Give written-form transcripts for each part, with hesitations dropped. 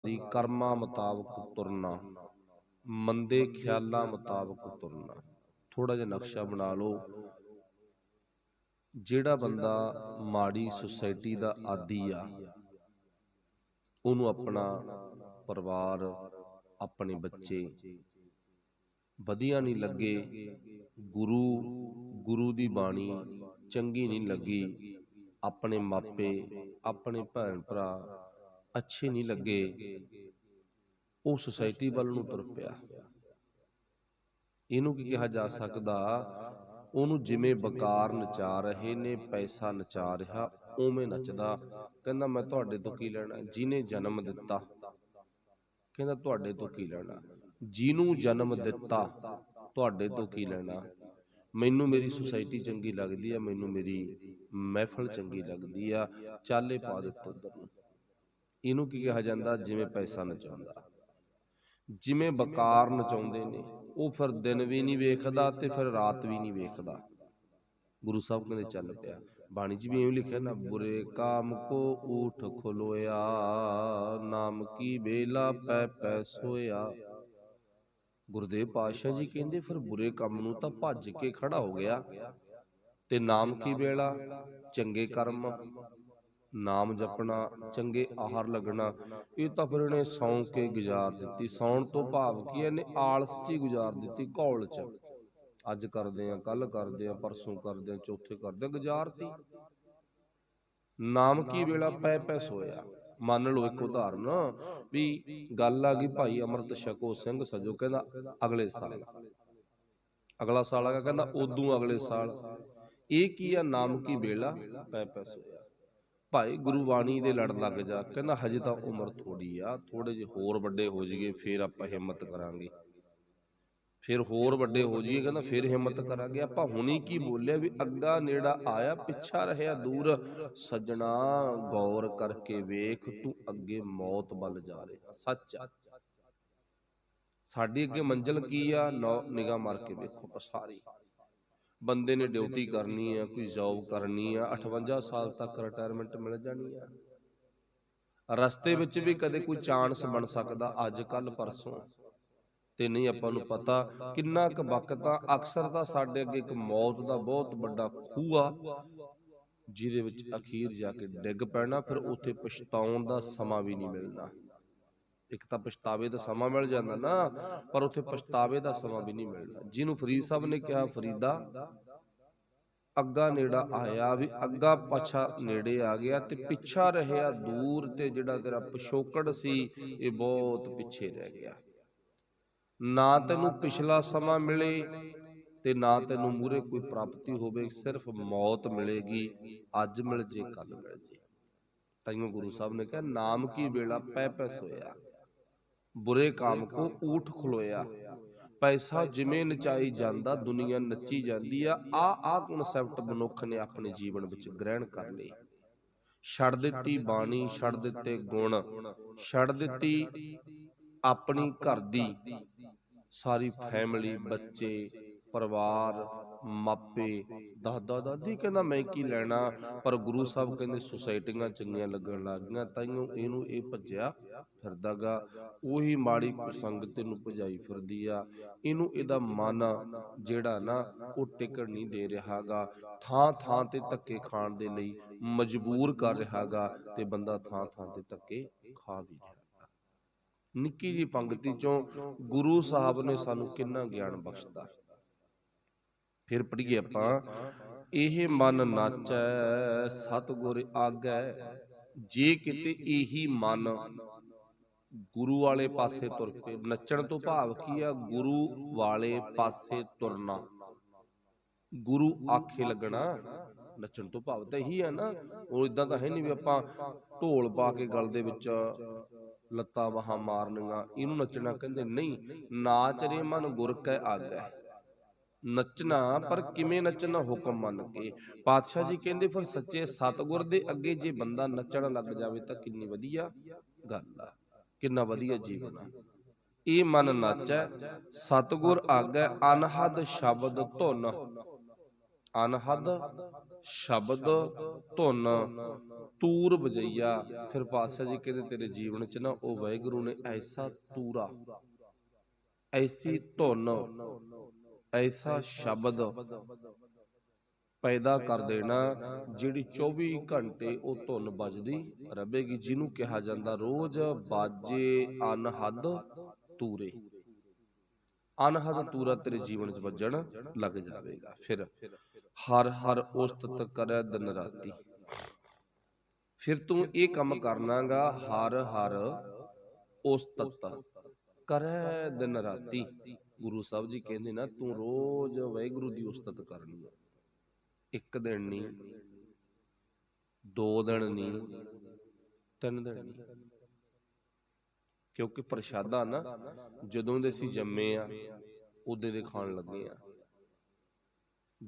ਦੀ ਕਰਮਾਂ ਮੁਤਾਬਕ ਤੁਰਨਾ, ਮੰਦੇ ਖਿਆਲਾਂ ਮੁਤਾਬਕ ਤੁਰਨਾ। ਥੋੜਾ ਜਿਹਾ ਨਕਸ਼ਾ ਬਣਾ ਲਓ। ਜਿਹੜਾ ਬੰਦਾ ਮਾੜੀ ਸੁਸਾਇਟੀ ਦਾ ਆਦੀ ਆ, ਉਹਨੂੰ ਆਪਣਾ ਪਰਿਵਾਰ, ਆਪਣੇ ਬੱਚੇ ਵਧੀਆ ਨਹੀਂ ਲੱਗੇ, ਗੁਰੂ ਦੀ ਬਾਣੀ ਚੰਗੀ ਨਹੀਂ ਲੱਗੀ, ਆਪਣੇ ਮਾਪੇ, ਆਪਣੇ ਭੈਣ ਭਰਾ ਅੱਛੇ ਨਹੀਂ ਲੱਗੇ, ਉਹ ਸੁਸਾਇਟੀ ਵੱਲ ਨੂੰ ਤੁਰ ਪਿਆ। ਇਹਨੂੰ ਕੀ ਕਿਹਾ ਜਾ ਸਕਦਾ? ਉਹਨੂੰ ਜਿਵੇਂ ਬਕਾਰ ਨਚਾ ਰਹੇ ਨੇ, ਪੈਸਾ ਨਚਾ ਰਿਹਾ, ਉਵੇਂ ਨੱਚਦਾ। ਕਹਿੰਦਾ ਮੈਂ ਤੁਹਾਡੇ ਤੋਂ ਕੀ ਲੈਣਾ? ਜਿਹਨੇ ਜਨਮ ਦਿੱਤਾ, ਕਹਿੰਦਾ ਤੁਹਾਡੇ ਤੋਂ ਕੀ ਲੈਣਾ? ਜਿਹਨੂੰ ਜਨਮ ਦਿੱਤਾ, ਤੁਹਾਡੇ ਤੋਂ ਕੀ ਲੈਣਾ? ਮੈਨੂੰ ਮੇਰੀ ਸੁਸਾਇਟੀ ਚੰਗੀ ਲੱਗਦੀ ਆ, ਮੈਨੂੰ ਮੇਰੀ ਮਹਿਫਲ ਚੰਗੀ ਲੱਗਦੀ ਆ, ਚਾਲੇ ਪਾ ਦਿੱਤੇ ਉੱਧਰ ਨੂੰ। ਇਹਨੂੰ ਕੀ ਕਿਹਾ ਜਾਂਦਾ? ਜਿਵੇਂ ਪੈਸਾ ਨਚਾਉਂਦਾ, ਜਿਵੇਂ ਬਕਾਰ ਨਚਾਉਂਦੇ ਨੇ। ਉਹ ਫਿਰ ਦਿਨ ਵੀ ਨਹੀਂ ਵੇਖਦਾ ਤੇ ਫਿਰ ਰਾਤ ਵੀ ਨਹੀਂ ਵੇਖਦਾ। ਗੁਰੂ ਸਾਹਿਬ ਕਹਿੰਦੇ ਚੱਲ ਪਿਆ। ਬਾਣੀ 'ਚ ਵੀ ਇਵੇਂ ਲਿਖਿਆ ਨਾ, ਬੁਰੇ ਕਾਮ ਕੋ ਊਠ ਖਲੋਇਆ, ਨਾਮ ਕੀ ਬੇਲਾ ਪੈ ਪੈ ਸੋਇਆ। ਗੁਰਦੇਵ ਪਾਤਸ਼ਾਹ ਜੀ ਕਹਿੰਦੇ ਫਿਰ ਬੁਰੇ ਕੰਮ ਨੂੰ ਤਾਂ ਭੱਜ ਕੇ ਖੜਾ ਹੋ ਗਿਆ, ਤੇ ਨਾਮ ਕੀ ਵੇਲਾ? ਚੰਗੇ ਕਰਮ, ਨਾਮ ਜਪਣਾ, ਚੰਗੇ ਆਹਾਰ ਲੱਗਣਾ, ਇਹ ਤਾਂ ਫਿਰ ਇਹਨੇ ਸੌਂ ਕੇ ਗੁਜ਼ਾਰ ਦਿੱਤੀ। ਸੌਣ ਤੋਂ ਭਾਵ ਕੀ? ਇਹਨੇ ਆਲਸ 'ਚ ਹੀ ਗੁਜ਼ਾਰ ਦਿੱਤੀ, ਘੌਲ 'ਚ। ਅੱਜ ਕਰਦੇ ਆ, ਕੱਲ ਕਰਦੇ ਆ, ਪਰਸੋਂ ਕਰਦੇ ਆ, ਚੌਥੇ ਕਰਦੇ ਆ, ਗੁਜ਼ਾਰਤੀ। ਨਾਮ ਕੀ ਵੇਲਾ ਪੈ ਪੈ ਸੋਇਆ। ਮੰਨ ਲਓ ਇੱਕ ਉਦਾਹਰਨ ਵੀ ਗੱਲ ਆ ਗਈ, ਭਾਈ ਅੰਮ੍ਰਿਤ ਛਕੋ, ਸਿੰਘ ਸਜੋ। ਕਹਿੰਦਾ ਅਗਲੇ ਸਾਲ, ਅਗਲਾ ਸਾਲ ਆ ਗਿਆ, ਕਹਿੰਦਾ ਉਦੋਂ ਅਗਲੇ ਸਾਲ। ਇਹ ਕੀ ਆ? ਨਾਮ ਕੀ ਵੇਲਾ ਪੈ ਪੈ ਸੋਇਆ। ਭਾਈ ਗੁਰਬਾਣੀ ਦੇ ਲੜ ਲੱਗ ਜਾ। ਕਹਿੰਦਾ ਹਜੇ ਤਾਂ ਉਮਰ ਥੋੜੀ ਆ, ਥੋੜੇ ਜਿਹੇ ਹੋਰ ਵੱਡੇ ਹੋ ਜਾਈਏ ਫੇਰ ਆਪਾਂ ਹਿੰਮਤ ਕਰਾਂਗੇ, ਫਿਰ ਹੋਰ ਵੱਡੇ ਹੋ ਜਾਈਏ, ਕਹਿੰਦਾ ਫਿਰ ਹਿੰਮਤ ਕਰਾਂਗੇ। ਆਪਾਂ ਹੁਣੀ ਕੀ ਬੋਲਿਆ ਵੀ ਅੱਗਾ ਨੇੜਾ ਆਇਆ, ਪਿੱਛਾ ਰਹਿਆ ਦੂਰ। ਸੱਜਣਾ ਗੌਰ ਕਰਕੇ ਵੇਖ, ਤੂੰ ਅੱਗੇ ਮੌਤ ਵੱਲ ਜਾ ਰਿਹਾ। ਸੱਚ ਆ। ਸਾਡੀ ਅੱਗੇ ਮੰਜ਼ਿਲ ਕੀ ਆ? ਨਿਗਾਹ ਮਾਰ ਕੇ ਵੇਖੋ। ਆਪਾਂ ਸਾਰੀ ਬੰਦੇ ਨੇ ਡਿਊਟੀ ਕਰਨੀ ਆ, ਕੋਈ ਜੌਬ ਕਰਨੀ ਆ, 58 ਸਾਲ ਤੱਕ ਰਿਟਾਇਰਮੈਂਟ ਮਿਲ ਜਾਣੀ ਆ। ਰਸਤੇ ਵਿੱਚ ਵੀ ਕਦੇ ਕੋਈ ਚਾਂਸ ਬਣ ਸਕਦਾ, ਅੱਜ ਕੱਲ ਪਰਸੋਂ, ਤੇ ਨਹੀਂ ਆਪਾਂ ਨੂੰ ਪਤਾ ਕਿੰਨਾ ਕੁ ਵਕਤ ਆ। ਅਕਸਰ ਤਾਂ ਸਾਡੇ ਅੱਗੇ ਇੱਕ ਮੌਤ ਦਾ ਬਹੁਤ ਵੱਡਾ ਖੂਹ ਆ, ਜਿਹਦੇ ਵਿੱਚ ਅਖੀਰ ਜਾ ਕੇ ਡਿੱਗ ਪੈਣਾ। ਫਿਰ ਉੱਥੇ ਪਛਤਾਉਣ ਦਾ ਸਮਾਂ ਵੀ ਨਹੀਂ ਮਿਲਣਾ। ਇੱਕ ਤਾਂ ਪਛਤਾਵੇ ਦਾ ਸਮਾਂ ਮਿਲ ਜਾਂਦਾ ਨਾ, ਪਰ ਉੱਥੇ ਪਛਤਾਵੇ ਦਾ ਸਮਾਂ ਵੀ ਨਹੀਂ ਮਿਲਣਾ। ਜਿਹਨੂੰ ਫਰੀਦ ਸਾਹਿਬ ਨੇ ਕਿਹਾ, ਫਰੀਦਾ ਅੱਗਾ ਨੇੜਾ ਆਇਆ, ਵੀ ਅੱਗਾ ਪਾਛਾ ਨੇੜੇ ਆ ਗਿਆ ਤੇ ਪਿੱਛਾ ਰਹਿਆ ਦੂਰ। ਤੇ ਜਿਹੜਾ ਤੇਰਾ ਪਿਛੋਕੜ ਸੀ, ਇਹ ਬਹੁਤ ਪਿੱਛੇ ਰਹਿ ਗਿਆ। ਨਾ ਤੈਨੂੰ ਪਿਛਲਾ ਸਮਾਂ ਮਿਲੇ ਤੇ ਨਾ ਤੈਨੂੰ ਮੂਹਰੇ ਕੋਈ ਪ੍ਰਾਪਤੀ ਹੋਵੇ, ਸਿਰਫ ਮੌਤ ਮਿਲੇਗੀ। ਅੱਜ ਮਿਲ ਜੇ, ਕੱਲ ਮਿਲ ਜੇ। ਤਾਈਓ ਗੁਰੂ ਸਾਹਿਬ ਨੇ ਕਿਹਾ ਨਾਮ ਕੀ ਵੇਲਾ ਪੈ ਪੈ ਸੋਇਆ, ਬੁਰੇ ਕਾਮ ਕੋ ਊਠ ਖਲੋਇਆ। ਪੈਸਾ ਜਿਵੇਂ ਨਚਾਈ ਜਾਂਦਾ, ਦੁਨੀਆ ਨੱਚੀ ਜਾਂਦੀ ਆ। ਆ ਕਨਸੈਪਟ ਮਨੁੱਖ ਨੇ ਆਪਣੇ ਜੀਵਨ ਵਿੱਚ ਗ੍ਰਹਿਣ ਕਰ ਲਏ। ਛੱਡ ਦਿੱਤੀ ਬਾਣੀ, ਛੱਡ ਦਿੱਤੇ ਗੁਣ, ਛੱਡ ਦਿੱਤੀ ਆਪਣੀ ਘਰ ਦੀ ਸਾਰੀ ਫੈਮਿਲੀ, ਬੱਚੇ, ਪਰਿਵਾਰ, ਮਾਪੇ, ਦਾਦਾ ਦਾਦੀ। ਕਹਿੰਦਾ ਮੈਂ ਕੀ ਲੈਣਾ? ਪਰ ਗੁਰੂ ਸਾਹਿਬ ਕਹਿੰਦੇ ਸੁਸਾਇਟੀਆਂ ਚੰਗੀਆਂ ਲੱਗਣ ਲੱਗ ਗਈਆਂ, ਤਾਈਓ ਇਹਨੂੰ ਇਹ ਭੱਜਿਆ ਫਿਰਦਾਗਾ। ਉਹੀ ਮਾੜੀ ਕੁਸੰਗਤ ਨੂੰ ਭਜਾਈ ਫਿਰਦੀ ਆ ਇਹਨੂੰ। ਇਹਦਾ ਮਨ ਜਿਹੜਾ ਨਾ, ਉਹ ਟਿਕਣ ਨਹੀਂ ਦੇ ਰਿਹਾਗਾ, ਥਾਂ ਥਾਂ ਤੇ ਧੱਕੇ ਖਾਣ ਦੇ ਲਈ ਮਜਬੂਰ ਕਰ ਰਿਹਾਗਾ, ਤੇ ਬੰਦਾ ਥਾਂ ਥਾਂ ਤੇ ਧੱਕੇ ਖਾ ਵੀ ਰਿਹਾ। ਨਿੱਕੀ ਜਿਹੀ ਪੰਗਤੀ ਚੋਂ ਗੁਰੂ ਸਾਹਿਬ ਨੇ ਸਾਨੂੰ ਕਿੰਨਾ ਗਿਆਨ ਬਖਸ਼ਦਾ। ਫਿਰ ਪੜ੍ਹੀਏ ਆਪਾਂ, ਇਹ ਮਨ ਨਾਚੈ ਸਤਿਗੁਰ ਆਗੈ। ਜੇ ਕਿਤੇ ਇਹੀ ਮਨ ਗੁਰੂ ਵਾਲੇ ਪਾਸੇ ਤੁਰ ਪਏ। ਨੱਚਣ ਤੋਂ ਭਾਵ ਕੀ ਆ? ਗੁਰੂ ਵਾਲੇ ਪਾਸੇ ਤੁਰਨਾ, ਗੁਰੂ ਆਖੇ ਲੱਗਣਾ। ਨੱਚਣ ਤੋਂ ਭਾਵ ਤਾਂ ਇਹੀ ਆ ਨਾ। ਉਹ ਇਦਾਂ ਤਾਂ ਹੈ ਨਹੀਂ ਵੀ ਆਪਾਂ ਢੋਲ ਪਾ ਕੇ ਗਲ ਦੇ ਵਿੱਚ ਲੱਤਾਂ ਬਾਹਾਂ ਮਾਰਨੀਆਂ, ਇਹਨੂੰ ਨੱਚਣਾ ਕਹਿੰਦੇ। ਨਹੀਂ, ਨਾਚ ਰੇ ਮਨ ਗੁਰ ਕੈ ਆਗੈ। ਨੱਚਣਾ, ਪਰ ਕਿਵੇਂ ਨੱਚਣਾ? ਹੁਕਮ ਮੰਨ ਕੇ। ਪਾਤਸ਼ਾਹ ਜੀ ਕਹਿੰਦੇ ਫਿਰ ਸੱਚੇ ਸਤਿਗੁਰ ਦੇ ਅੱਗੇ ਜੇ ਬੰਦਾ ਨੱਚਣ ਲੱਗ ਜਾਵੇ ਤਾਂ ਕਿੰਨੀ ਵਧੀਆ ਗੱਲ ਆ, ਕਿੰਨਾ ਵਧੀਆ ਜੀਵਨ ਆ। ਇਹ ਮਨ ਨਾਚੈ ਸਤਿਗੁਰ ਆਗੈ, ਅਨਹਦ ਸ਼ਬਦ ਧੁਨ। ਅਨਹਦ ਸ਼ਬਦ ਧੁਨ ਤੂਰ ਵਜਈਆ। ਫਿਰ ਪਾਤਸ਼ਾਹ ਜੀ ਕਹਿੰਦੇ ਤੇਰੇ ਜੀਵਨ ਚ ਨਾ ਉਹ ਵਾਹਿਗੁਰੂ ਨੇ ਐਸਾ ਤੂਰਾ, ਐਸੀ ਧੁਨ, ਐਸਾ ਸ਼ਬਦ ਪੈਦਾ ਕਰ ਦੇਣਾ ਜਿਹੜੀ 24 ਘੰਟੇ ਉਹ ਧੁਨ ਵੱਜਦੀ ਰਹੇਗੀ, ਜਿਹਨੂੰ ਕਿਹਾ ਜਾਂਦਾ ਰੋਜ਼ ਬਾਜੇ ਅਨਹਦ ਤੂਰੇ। ਅਨਹਦ ਤੂਰਾ ਤੇਰੇ ਜੀਵਨ ਚ ਵੱਜਣ ਲੱਗ ਜਾਵੇਗਾ। ਫਿਰ ਹਰ ਹਰ ਉਸਤਤ ਕਰੈ ਦਿਨ ਰਾਤੀ। ਫਿਰ ਤੂੰ ਇਹ ਕੰਮ ਕਰਨਾਗਾ, ਹਰ ਹਰ ਉਸਤਤ ਕਰੈ ਦਿਨ ਰਾਤੀ। ਗੁਰੂ ਸਾਹਿਬ ਜੀ ਕਹਿੰਦੇ ਨਾ ਤੂੰ ਰੋਜ਼ ਵਾਹਿਗੁਰੂ ਦੀ ਉਸਤਤ ਕਰਨੀ ਹੈ। ਇੱਕ ਦਿਨ ਨਹੀਂ, 2 ਦਿਨ ਨਹੀਂ, 3 ਦਿਨ ਨਹੀਂ। ਕਿਉਂਕਿ ਪ੍ਰਸ਼ਾਦਾ ਨਾ ਜਦੋਂ ਦੇ ਅਸੀਂ ਜੰਮੇ ਆ ਉਦੋਂ ਦੇ ਖਾਣ ਲੱਗੇ ਆ।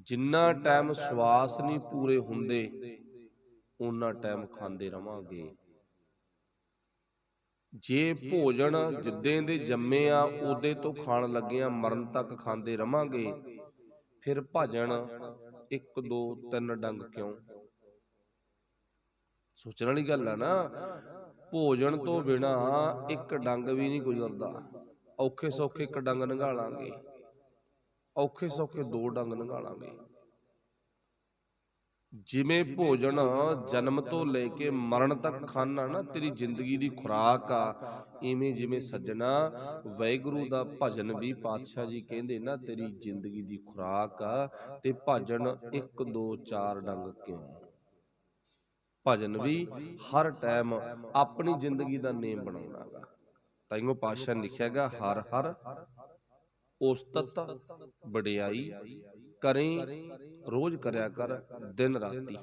ਜਿੰਨਾ ਟਾਈਮ ਸਵਾਸ ਨਹੀਂ ਪੂਰੇ ਹੁੰਦੇ ਉਹਨਾਂ ਟਾਈਮ ਖਾਂਦੇ ਰਵਾਂਗੇ। ਜੇ ਭੋਜਨ ਜਿੱਦੇ ਦੇ ਜੰਮੇ ਆ ਉਦੇ ਤੋਂ ਖਾਣ ਲੱਗੇ ਆ, ਮਰਨ ਤੱਕ ਖਾਂਦੇ ਰਵਾਂਗੇ, ਫਿਰ ਭਜਨ 1 2 3 ਡੰਗ ਕਿਉਂ? ਸੋਚਣ ਵਾਲੀ ਗੱਲ ਆ ਨਾ। ਭੋਜਨ ਤੋਂ ਬਿਨਾ 1 ਡੰਗ ਵੀ ਨਹੀਂ ਗੁਜ਼ਰਦਾ। ਔਖੇ ਸੌਖੇ 1 ਡੰਗ ਲੰਘਾ ਲਾਂਗੇ, ਔਖੇ ਸੌਖੇ 2 ਡੰਗ ਲੰਘਾ ਲਾਂਗੇ। ਜਿਵੇਂ ਭੋਜਨ ਜਨਮ ਤੋਂ ਲੈ ਕੇ ਮਰਨ ਤੱਕ ਖਾਣਾ ਨਾ ਤੇਰੀ ਜ਼ਿੰਦਗੀ ਦੀ ਖੁਰਾਕ ਆ, ਇਵੇਂ ਜਿਵੇਂ ਸੱਜਣਾ ਵਾਹਿਗੁਰੂ ਦਾ ਭਜਨ ਵੀ ਪਾਤਸ਼ਾਹ ਜੀ ਕਹਿੰਦੇ ਨਾ ਤੇਰੀ ਜ਼ਿੰਦਗੀ ਦੀ ਖੁਰਾਕ ਆ। ਤੇ ਭਜਨ 1 2 4 ਡੰਗ ਕਿਉਂ? ਭਜਨ ਵੀ ਹਰ ਟਾਈਮ ਆਪਣੀ ਜ਼ਿੰਦਗੀ ਦਾ ਨੇਮ ਬਣਾਉਣਾ ਗਾ। ਤਾਈਓ ਪਾਤਸ਼ਾਹ ਨੇ ਲਿਖਿਆ ਗਾ ਹਰ ਹਰ ਉਸਤਤ ਵਡਿਆਈ ਕਰੇ, ਰੋਜ਼ ਕਰਿਆ ਕਰ ਦਿਨ ਰਾਤੀ।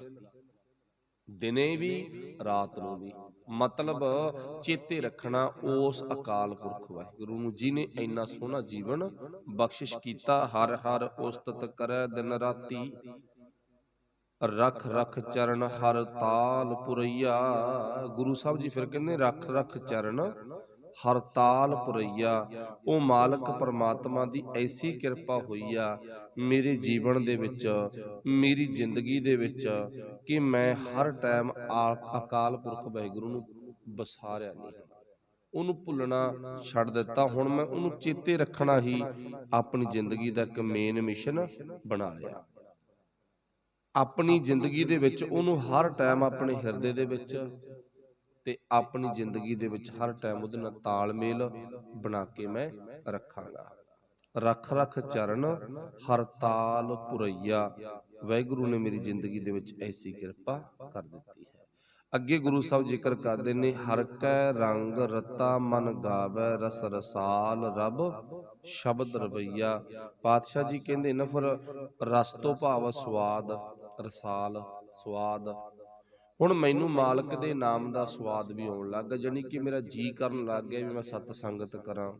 ਦਿਨੇ ਵੀ ਰਾਤ ਨੂੰ ਵੀ। ਮਤਲਬ ਚੇਤੇ ਰੱਖਣਾ ਉਸ ਅਕਾਲ ਪੁਰਖ ਵਾਹਿਗੁਰੂ ਨੂੰ ਜਿਹਨੇ ਇੰਨਾ ਸੋਹਣਾ ਜੀਵਨ ਬਖਸ਼ਿਸ਼ ਕੀਤਾ। ਹਰ ਹਰ ਉਸਤਤ ਕਰੈ ਦਿਨ ਰਾਤੀ, ਰਖ ਰਖ ਚਰਨ ਹਰ ਤਾਲ ਪੁਰਈਆ। ਗੁਰੂ ਸਾਹਿਬ ਜੀ ਫਿਰ ਕਹਿੰਦੇ ਰਖ ਰਖ ਚਰਨ ਹਰ ਤਾਲ ਪੁਰਈਆ। ਉਹ ਮਾਲਕ ਪਰਮਾਤਮਾ ਦੀ ਐਸੀ ਕਿਰਪਾ ਹੋਈ ਆ ਮੇਰੇ ਜੀਵਨ ਦੇ ਵਿੱਚ, ਮੇਰੀ ਜ਼ਿੰਦਗੀ ਦੇ ਵਿੱਚ, ਕਿ ਮੈਂ ਹਰ ਟਾਈਮ ਅਕਾਲ ਪੁਰਖ ਵਾਹਿਗੁਰੂ ਨੂੰ ਵਿਸਾਰਿਆ ਨਹੀਂ, ਉਹਨੂੰ ਭੁੱਲਣਾ ਛੱਡ ਦਿੱਤਾ। ਹੁਣ ਮੈਂ ਉਹਨੂੰ ਚੇਤੇ ਰੱਖਣਾ ਹੀ ਆਪਣੀ ਜ਼ਿੰਦਗੀ ਦਾ ਇੱਕ ਮੇਨ ਮਿਸ਼ਨ ਬਣਾ ਲਿਆ। ਆਪਣੀ ਜ਼ਿੰਦਗੀ ਦੇ ਵਿੱਚ ਉਹਨੂੰ ਹਰ ਟਾਈਮ ਆਪਣੇ ਹਿਰਦੇ ਦੇ ਵਿੱਚ ਤੇ ਆਪਣੀ ਜ਼ਿੰਦਗੀ ਦੇ ਵਿੱਚ ਹਰ ਟਾਈਮ ਉਹਦੇ ਨਾਲ ਤਾਲਮੇਲ ਬਣਾ ਕੇ ਮੈਂ ਰੱਖਾਂਗਾ। ਰਖ ਰਖ ਚਰਨ ਹਰ ਤਾਲ ਪੁਰਈਆ। ਵਾਹਿਗੁਰੂ ਨੇ ਮੇਰੀ ਜ਼ਿੰਦਗੀ ਦੇ ਵਿੱਚ ਐਸੀ ਕਿਰਪਾ ਕਰ ਦਿੱਤੀ ਹੈ। ਅੱਗੇ ਗੁਰੂ ਸਾਹਿਬ ਜ਼ਿਕਰ ਕਰਦੇ ਨੇ ਹਰ ਕੈ ਰੰਗ ਰਤਾ ਮਨ ਗਾਵੈ, ਰਸ ਰਸਾਲ ਰਬ ਸ਼ਬਦ ਰਵਈਆ। ਪਾਤਸ਼ਾਹ ਜੀ ਕਹਿੰਦੇ ਨਾ ਫਿਰ ਰਸ ਤੋਂ ਭਾਵ ਸਵਾਦ, ਰਸਾਲ ਸਵਾਦ। ਹੁਣ ਮੈਨੂੰ ਮਾਲਕ ਦੇ ਨਾਮ ਦਾ ਸਵਾਦ ਵੀ ਆਉਣ ਲੱਗ ਗਿਆ, ਜਾਣੀ ਕਿ ਮੇਰਾ ਜੀ ਕਰਨ ਲੱਗ ਗਿਆ ਵੀ ਮੈਂ ਸਤ ਸੰਗਤ ਕਰਾਂ,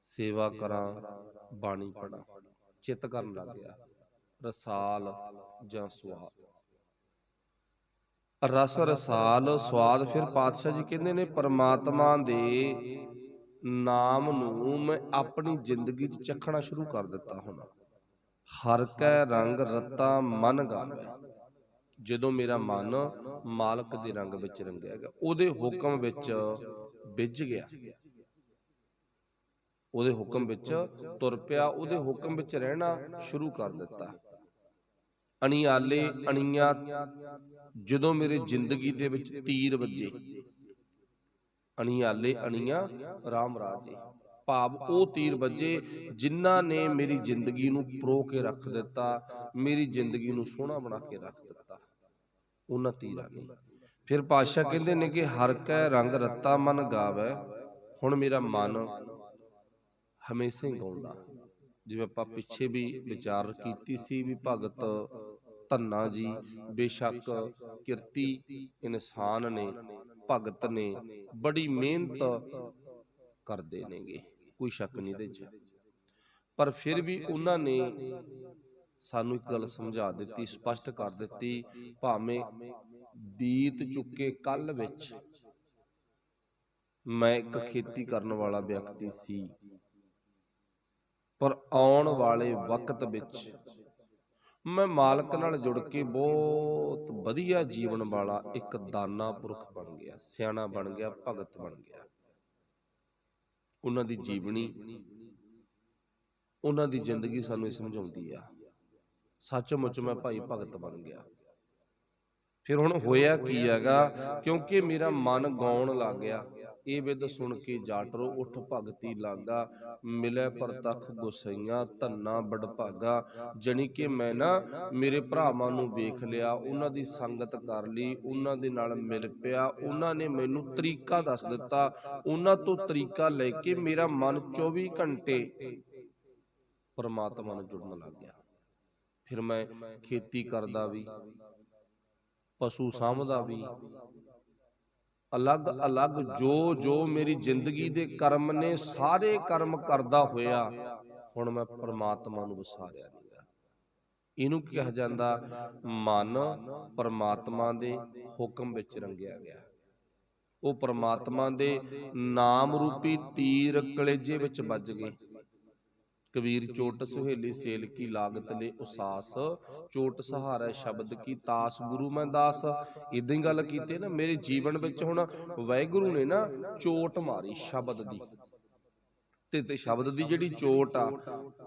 ਸੇਵਾ ਕਰਾਂ, ਬਾਣੀ ਪੜਾਂ। ਚਿੱਤ ਕਰਨ ਲੱਗ ਗਿਆ। ਰਸਾਲ ਜਾਂ ਸਵਾਦ, ਰਸ ਰਸਾਲ ਸਵਾਦ। ਫਿਰ ਪਾਤਸ਼ਾਹ ਜੀ ਕਹਿੰਦੇ ਨੇ ਪਰਮਾਤਮਾ ਦੇ ਨਾਮ ਨੂੰ ਮੈਂ ਆਪਣੀ ਜ਼ਿੰਦਗੀ 'ਚ ਚੱਖਣਾ ਸ਼ੁਰੂ ਕਰ ਦਿੱਤਾ। ਹੁਣ ਹਰ ਕੈ ਰੰਗ ਰਤਾ ਮਨ ਗਾਵੈ। ਜਦੋਂ ਮੇਰਾ ਮਨ ਮਾਲਕ ਦੇ ਰੰਗ ਵਿੱਚ ਰੰਗਿਆ ਗਿਆ, ਉਹਦੇ ਹੁਕਮ ਵਿੱਚ ਵਿੱਝ ਗਿਆ, ਉਹਦੇ ਹੁਕਮ ਵਿੱਚ ਤੁਰ ਪਿਆ, ਉਹਦੇ ਹੁਕਮ ਵਿੱਚ ਰਹਿਣਾ ਸ਼ੁਰੂ ਕਰ ਦਿੱਤਾ। ਅਣਿਆਲੇ ਅਣੀਆਂ ਜਦੋਂ ਮੇਰੇ ਜ਼ਿੰਦਗੀ ਦੇ ਵਿੱਚ ਤੀਰ ਵੱਜੇ, ਅਣਿਆਲੇ ਅਣੀਆਂ ਰਾਮ ਰਾਜੇ, ਭਾਵ ਉਹ ਤੀਰ ਵੱਜੇ ਜਿਨ੍ਹਾਂ ਨੇ ਮੇਰੀ ਜ਼ਿੰਦਗੀ ਨੂੰ ਪਰੋ ਕੇ ਰੱਖ ਦਿੱਤਾ, ਮੇਰੀ ਜ਼ਿੰਦਗੀ ਨੂੰ ਸੋਹਣਾ ਬਣਾ ਕੇ ਰੱਖ ਦਿੱਤਾ, ਉਹਨਾਂ ਤੀਰਾਂ ਨੇ। ਫਿਰ ਪਾਤਸ਼ਾਹ ਕਹਿੰਦੇ ਨੇ ਕਿ ਹਰ ਕੈ ਰੰਗ ਰਤਾ ਮਨ ਗਾਵੈ। ਹੁਣ ਮੇਰਾ ਮਨ ਹਮੇਸ਼ਾ ਹੀ ਗਾਉਂਦਾ। ਜਿਵੇਂ ਆਪਾਂ ਪਿੱਛੇ ਵੀ ਵਿਚਾਰ ਕੀਤੀ ਸੀ ਵੀ ਭਗਤ ਧੰਨਾ ਜੀ ਬੇਸ਼ੱਕ ਕਿਰਤੀ ਇਨਸਾਨ ਨੇ, ਭਗਤ ਨੇ, ਬੜੀ ਮਿਹਨਤ ਕਰਦੇ ਨੇਗੇ, ਕੋਈ ਸ਼ੱਕ ਨਹੀਂ ਇਹਦੇ 'ਚ। ਪਰ ਫਿਰ ਵੀ ਉਹਨਾਂ ਨੇ ਸਾਨੂੰ ਇੱਕ ਗੱਲ ਸਮਝਾ ਦਿੱਤੀ, ਸਪਸ਼ਟ ਕਰ ਦਿੱਤੀ, ਭਾਵੇਂ ਬੀਤ ਚੁੱਕੇ ਕੱਲ ਵਿੱਚ ਮੈਂ ਇੱਕ ਖੇਤੀ ਕਰਨ ਵਾਲਾ ਵਿਅਕਤੀ ਸੀ, ਪਰ ਆਉਣ ਵਾਲੇ ਵਕਤ ਵਿੱਚ ਮੈਂ ਮਾਲਕ ਨਾਲ ਜੁੜ ਕੇ ਬਹੁਤ ਵਧੀਆ ਜੀਵਨ ਵਾਲਾ ਇੱਕ ਦਾਨਾ ਪੁਰਖ ਬਣ ਗਿਆ, ਸਿਆਣਾ ਬਣ ਗਿਆ, ਭਗਤ ਬਣ ਗਿਆ। ਉਹਨਾਂ ਦੀ ਜੀਵਨੀ, ਉਹਨਾਂ ਦੀ ਜ਼ਿੰਦਗੀ ਸਾਨੂੰ ਇਹ ਸਮਝਾਉਂਦੀ ਆ, ਸੱਚਮੁੱਚ ਮੈਂ ਭਾਈ ਭਗਤ ਬਣ ਗਿਆ। ਫਿਰ ਹੁਣ ਹੋਇਆ ਕੀ ਹੈਗਾ, ਕਿਉਂਕਿ ਮੇਰਾ ਮਨ ਗਾਉਣ ਲੱਗ ਗਿਆ, ਇਹ ਵਿਦ ਸੁਣ ਕੇ ਜਾਟਰੋ ਉੱਠ ਭਗਤੀ ਲਾਗਾ, ਮਿਲੇ ਪ੍ਰਤੱਖ ਗੁਸਈਆਂ ਧੰਨਾ ਬੜਭਾਗਾ। ਜਾਣੀ ਕਿ ਮੈਂ ਨਾ ਮੇਰੇ ਭਰਾਵਾਂ ਨੂੰ ਵੇਖ ਲਿਆ, ਉਹਨਾਂ ਦੀ ਸੰਗਤ ਕਰ ਲਈ, ਉਹਨਾਂ ਦੇ ਨਾਲ ਮਿਲ ਪਿਆ, ਉਹਨਾਂ ਨੇ ਮੈਨੂੰ ਤਰੀਕਾ ਦੱਸ ਦਿੱਤਾ, ਉਹਨਾਂ ਤੋਂ ਤਰੀਕਾ ਲੈ ਕੇ ਮੇਰਾ ਮਨ 24 ਘੰਟੇ ਪਰਮਾਤਮਾ ਨਾਲ ਜੁੜਨ ਲੱਗ ਗਿਆ। ਫਿਰ ਮੈਂ ਖੇਤੀ ਕਰਦਾ ਵੀ, ਪਸ਼ੂ ਸਾਂਭਦਾ ਵੀ, ਅਲੱਗ ਅਲੱਗ ਜੋ ਮੇਰੀ ਜ਼ਿੰਦਗੀ ਦੇ ਕਰਮ ਨੇ, ਸਾਰੇ ਕਰਮ ਕਰਦਾ ਹੋਇਆ ਹੁਣ ਮੈਂ ਪਰਮਾਤਮਾ ਨੂੰ ਵਿਸਾਰਿਆ ਨਹੀਂ। ਇਹਨੂੰ ਕਿਹਾ ਜਾਂਦਾ, ਮਨ ਪਰਮਾਤਮਾ ਦੇ ਹੁਕਮ ਵਿੱਚ ਰੰਗਿਆ ਗਿਆ। ਉਹ ਪਰਮਾਤਮਾ ਦੇ ਨਾਮ ਰੂਪੀ ਤੀਰ ਕਲੇਜੇ ਵਿੱਚ ਵੱਜ ਗਏ। ਕਬੀਰ ਚੋਟ ਸੁਹੇਲੀ ਸੇਲ ਕੀ ਲਾਗਤ ਲੈ ਉਸਾਸ, ਚੋਟ ਸਹਾਰਾ ਸ਼ਬਦ ਕੀ ਤਾਸ, ਗੁਰੂ ਮੈਂ ਦਾਸ। ਇਦਾਂ ਹੀ ਗੱਲ ਕੀਤੀ ਨਾ, ਮੇਰੇ ਜੀਵਨ ਵਿੱਚ ਹੁਣ ਵਾਹਿਗੁਰੂ ਨੇ ਨਾ ਚੋਟ ਮਾਰੀ ਸ਼ਬਦ ਦੀ, ਤੇ ਸ਼ਬਦ ਦੀ ਜਿਹੜੀ ਚੋਟ ਆ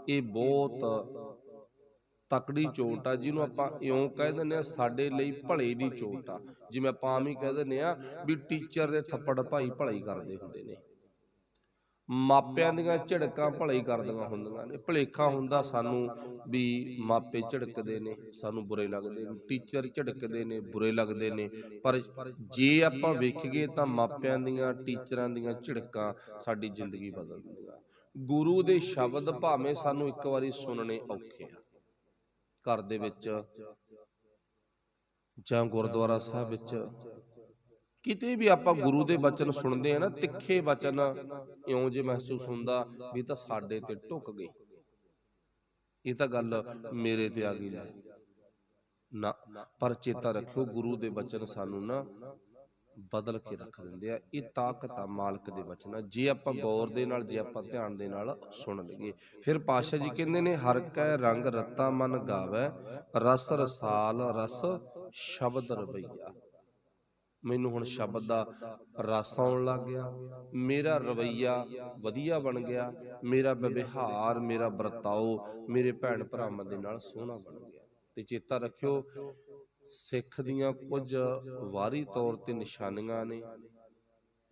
ਇਹ ਬਹੁਤ ਤਕੜੀ ਚੋਟ ਆ, ਜਿਹਨੂੰ ਆਪਾਂ ਇਉਂ ਕਹਿ ਦਿੰਦੇ ਆ ਸਾਡੇ ਲਈ ਭਲੇ ਦੀ ਚੋਟ ਆ। ਜਿਵੇਂ ਆਪਾਂ ਆਮ ਹੀ ਕਹਿ ਦਿੰਦੇ ਆ ਵੀ ਟੀਚਰ ਦੇ ਥੱਪੜ ਭਾਈ ਭਲਾਈ ਕਰਦੇ ਹੁੰਦੇ ਨੇ, ਮਾਪਿਆਂ ਦੀਆਂ ਝਿੜਕਾਂ ਭਲਾਈ ਕਰਦੀਆਂ ਹੁੰਦੀਆਂ ਨੇ। ਭੁਲੇਖਾ ਹੁੰਦਾ ਸਾਨੂੰ ਵੀ ਮਾਪੇ ਝਿੜਕਦੇ ਨੇ ਸਾਨੂੰ ਬੁਰੇ ਲੱਗਦੇ ਨੇ, ਟੀਚਰ ਝਿੜਕਦੇ ਨੇ ਬੁਰੇ ਲੱਗਦੇ ਨੇ, ਪਰ ਜੇ ਆਪਾਂ ਵੇਖੀਏ ਤਾਂ ਮਾਪਿਆਂ ਦੀਆਂ ਟੀਚਰਾਂ ਦੀਆਂ ਝਿੜਕਾਂ ਸਾਡੀ ਜ਼ਿੰਦਗੀ ਬਦਲ ਦਿੰਦੀਆਂ। ਗੁਰੂ ਦੇ ਸ਼ਬਦ ਭਾਵੇਂ ਸਾਨੂੰ ਇੱਕ ਵਾਰੀ ਸੁਣਨੇ ਔਖੇ ਆ, ਘਰ ਦੇ ਵਿੱਚ ਜਾਂ ਗੁਰਦੁਆਰਾ ਸਾਹਿਬ ਵਿੱਚ ਕਿਤੇ ਵੀ ਆਪਾਂ ਗੁਰੂ ਦੇ ਬਚਨ ਸੁਣਦੇ ਆ ਨਾ, ਤਿੱਖੇ ਬਚਨ, ਇਉਂ ਜੇ ਮਹਿਸੂਸ ਹੁੰਦਾ ਵੀ ਤਾਂ ਸਾਡੇ ਤੇ ਢੁੱਕ ਗਏ, ਇਹ ਤਾਂ ਗੱਲ ਮੇਰੇ ਤੇ ਆ ਗਈ ਨਾ। ਪਰ ਚੇਤਾ ਰੱਖਿਓ, ਗੁਰੂ ਦੇ ਬਚਨ ਸਾਨੂੰ ਨਾ ਬਦਲ ਕੇ ਰੱਖ ਦਿੰਦੇ ਆ। ਇਹ ਤਾਕਤ ਆ ਮਾਲਕ ਦੇ ਬਚਨਾਂ, ਜੇ ਆਪਾਂ ਗੌਰ ਦੇ ਨਾਲ, ਜੇ ਆਪਾਂ ਧਿਆਨ ਦੇ ਨਾਲ ਸੁਣ ਲਈਏ। ਫਿਰ ਪਾਤਸ਼ਾਹ ਜੀ ਕਹਿੰਦੇ ਨੇ, ਹਰ ਕੈ ਰੰਗ ਰਤਾ ਮਨ ਗਾਵੈ, ਰਸ ਰਸਾਲ ਰਸ ਸ਼ਬਦ ਰਵਈਆ। ਮੈਨੂੰ ਹੁਣ ਸ਼ਬਦ ਦਾ ਰਸ ਆਉਣ ਲੱਗ ਗਿਆ, ਮੇਰਾ ਰਵਈਆ ਵਧੀਆ ਬਣ ਗਿਆ, ਮੇਰਾ ਵਿਵਹਾਰ, ਮੇਰਾ ਵਰਤਾਓ ਮੇਰੇ ਭੈਣ ਭਰਾਵਾਂ ਦੇ ਨਾਲ ਸੋਹਣਾ ਬਣ ਗਿਆ। ਤੇ ਚੇਤਾ ਰੱਖਿਓ, ਸਿੱਖ ਦੀਆਂ ਕੁਝ ਵਾਰੀ ਤੌਰ ਤੇ ਨਿਸ਼ਾਨੀਆਂ ਨੇ,